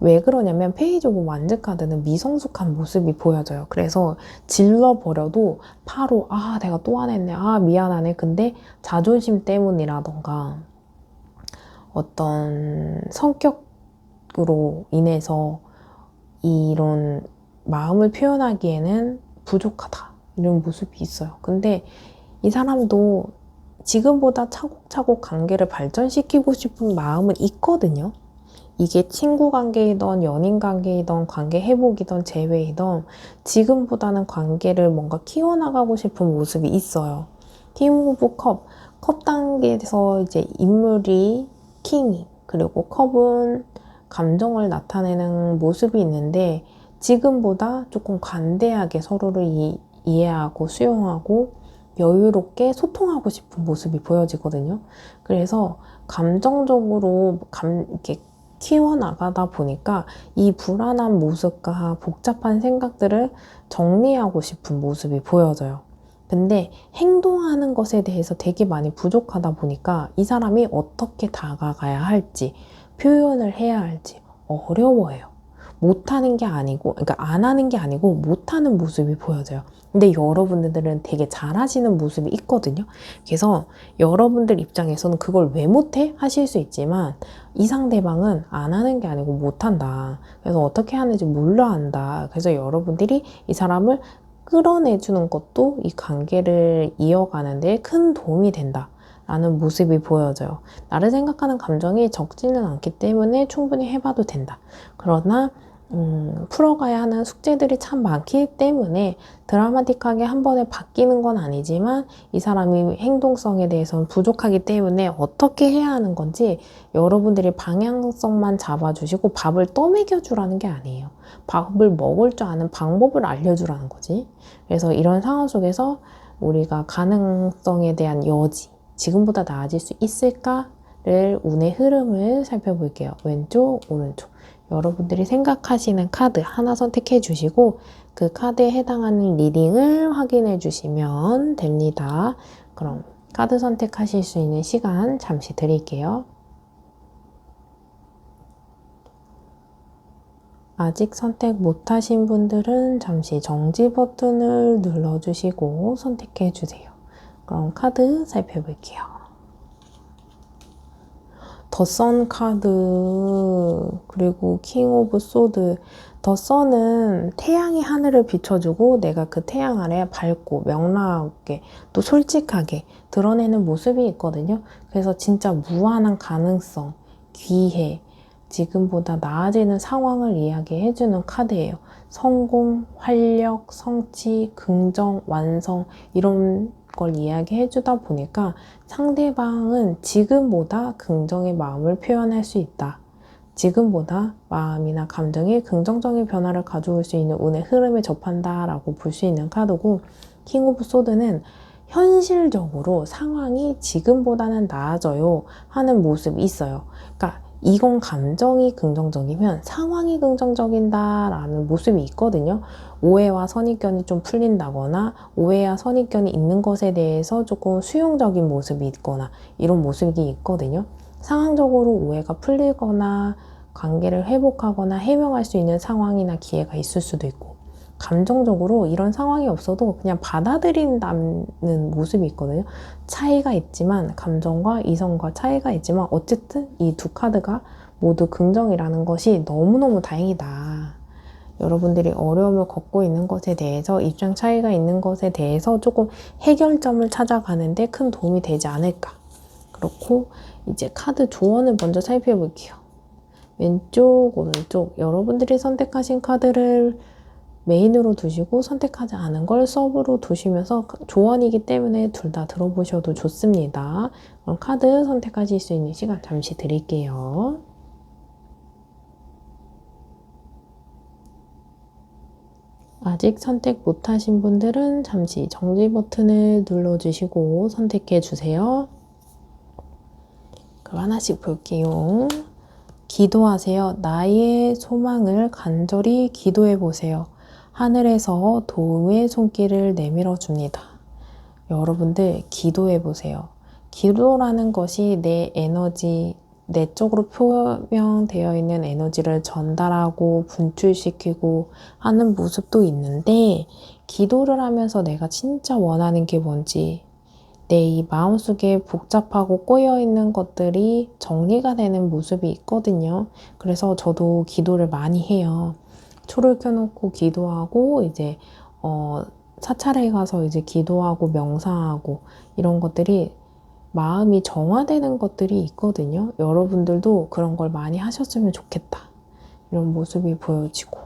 왜 그러냐면 페이지 오브 완즈 카드는 미성숙한 모습이 보여져요. 그래서 질러버려도 바로 내가 또 화냈네. 미안하네. 근데 자존심 때문이라던가 어떤 성격으로 인해서 이런 마음을 표현하기에는 부족하다. 이런 모습이 있어요. 근데 이 사람도 지금보다 차곡차곡 관계를 발전시키고 싶은 마음은 있거든요. 이게 친구 관계이던 연인 관계이던 관계 회복이던 재회이던 지금보다는 관계를 뭔가 키워나가고 싶은 모습이 있어요. 킹 오브 컵 단계에서 이제 인물이 킹이, 그리고 컵은 감정을 나타내는 모습이 있는데 지금보다 조금 관대하게 서로를 이해하고 수용하고 여유롭게 소통하고 싶은 모습이 보여지거든요. 그래서 감정적으로 이렇게 키워나가다 보니까 이 불안한 모습과 복잡한 생각들을 정리하고 싶은 모습이 보여져요. 근데 행동하는 것에 대해서 되게 많이 부족하다 보니까 이 사람이 어떻게 다가가야 할지, 표현을 해야 할지 어려워해요. 못하는 게 아니고, 그러니까 안 하는 게 아니고 못하는 모습이 보여져요. 근데 여러분들은 되게 잘하시는 모습이 있거든요. 그래서 여러분들 입장에서는 그걸 왜 못해? 하실 수 있지만 이 상대방은 안 하는 게 아니고 못한다. 그래서 어떻게 하는지 몰라 한다. 그래서 여러분들이 이 사람을 끌어내주는 것도 이 관계를 이어가는 데 큰 도움이 된다. 라는 모습이 보여져요. 나를 생각하는 감정이 적지는 않기 때문에 충분히 해봐도 된다. 그러나 풀어가야 하는 숙제들이 참 많기 때문에 드라마틱하게 한 번에 바뀌는 건 아니지만 이 사람이 행동성에 대해서는 부족하기 때문에 어떻게 해야 하는 건지 여러분들이 방향성만 잡아주시고 밥을 떠먹여주라는 게 아니에요. 밥을 먹을 줄 아는 방법을 알려주라는 거지. 그래서 이런 상황 속에서 우리가 가능성에 대한 여지, 지금보다 나아질 수 있을까를 운의 흐름을 살펴볼게요. 왼쪽, 오른쪽. 여러분들이 생각하시는 카드 하나 선택해 주시고 그 카드에 해당하는 리딩을 확인해 주시면 됩니다. 그럼 카드 선택하실 수 있는 시간 잠시 드릴게요. 아직 선택 못하신 분들은 잠시 정지 버튼을 눌러주시고 선택해 주세요. 그럼 카드 살펴볼게요. 더 선 카드, 그리고 킹 오브 소드. 더 선은 태양이 하늘을 비춰주고 내가 그 태양 아래 밝고 명랑하게 또 솔직하게 드러내는 모습이 있거든요. 그래서 진짜 무한한 가능성, 기회, 지금보다 나아지는 상황을 이야기해주는 카드예요. 성공, 활력, 성취, 긍정, 완성 이런 걸 이야기해주다 보니까 상대방은 지금보다 긍정의 마음을 표현할 수 있다. 지금보다 마음이나 감정이 긍정적인 변화를 가져올 수 있는 운의 흐름에 접한다 라고 볼 수 있는 카드고, 킹 오브 소드는 현실적으로 상황이 지금보다는 나아져요 하는 모습이 있어요. 그러니까 이건 감정이 긍정적이면 상황이 긍정적인다라는 모습이 있거든요. 오해와 선입견이 좀 풀린다거나 오해와 선입견이 있는 것에 대해서 조금 수용적인 모습이 있거나 이런 모습이 있거든요. 상황적으로 오해가 풀리거나 관계를 회복하거나 해명할 수 있는 상황이나 기회가 있을 수도 있고, 감정적으로 이런 상황이 없어도 그냥 받아들인다는 모습이 있거든요. 차이가 있지만, 감정과 이성과 차이가 있지만 어쨌든 이 두 카드가 모두 긍정이라는 것이 너무너무 다행이다. 여러분들이 어려움을 겪고 있는 것에 대해서, 입장 차이가 있는 것에 대해서 조금 해결점을 찾아가는데 큰 도움이 되지 않을까. 그렇고 이제 카드 조언을 먼저 살펴볼게요. 왼쪽, 오른쪽 여러분들이 선택하신 카드를 메인으로 두시고 선택하지 않은 걸 서브로 두시면서 조언이기 때문에 둘 다 들어보셔도 좋습니다. 그럼 카드 선택하실 수 있는 시간 잠시 드릴게요. 아직 선택 못하신 분들은 잠시 정지 버튼을 눌러주시고 선택해 주세요. 그럼 하나씩 볼게요. 기도하세요. 나의 소망을 간절히 기도해 보세요. 하늘에서 도움의 손길을 내밀어 줍니다. 여러분들 기도해 보세요. 기도라는 것이 내 에너지, 내적으로 표명되어 있는 에너지를 전달하고 분출시키고 하는 모습도 있는데, 기도를 하면서 내가 진짜 원하는 게 뭔지, 내 이 마음속에 복잡하고 꼬여있는 것들이 정리가 되는 모습이 있거든요. 그래서 저도 기도를 많이 해요. 초를 켜놓고 기도하고 이제 사찰에 가서 이제 기도하고 명상하고 이런 것들이 마음이 정화되는 것들이 있거든요. 여러분들도 그런 걸 많이 하셨으면 좋겠다. 이런 모습이 보여지고,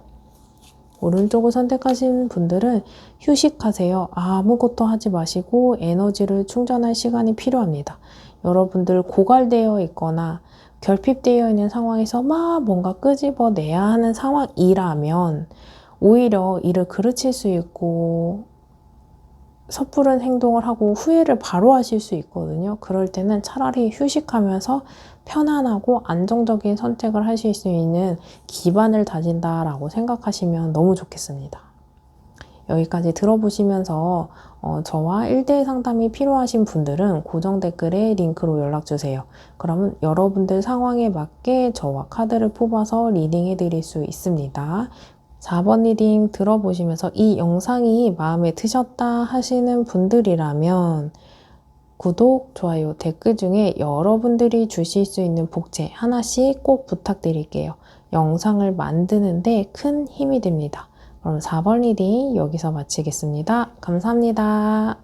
오른쪽을 선택하신 분들은 휴식하세요. 아무것도 하지 마시고 에너지를 충전할 시간이 필요합니다. 여러분들 고갈되어 있거나 결핍되어 있는 상황에서 막 뭔가 끄집어내야 하는 상황이라면 오히려 이를 그르칠 수 있고 섣부른 행동을 하고 후회를 바로 하실 수 있거든요. 그럴 때는 차라리 휴식하면서 편안하고 안정적인 선택을 하실 수 있는 기반을 다진다라고 생각하시면 너무 좋겠습니다. 여기까지 들어보시면서 저와 1대1 상담이 필요하신 분들은 고정 댓글에 링크로 연락주세요. 그러면 여러분들 상황에 맞게 저와 카드를 뽑아서 리딩해 드릴 수 있습니다. 4번 리딩 들어보시면서 이 영상이 마음에 드셨다 하시는 분들이라면 구독, 좋아요, 댓글 중에 여러분들이 주실 수 있는 복제 하나씩 꼭 부탁드릴게요. 영상을 만드는데 큰 힘이 됩니다. 그럼 4번 리딩 여기서 마치겠습니다. 감사합니다.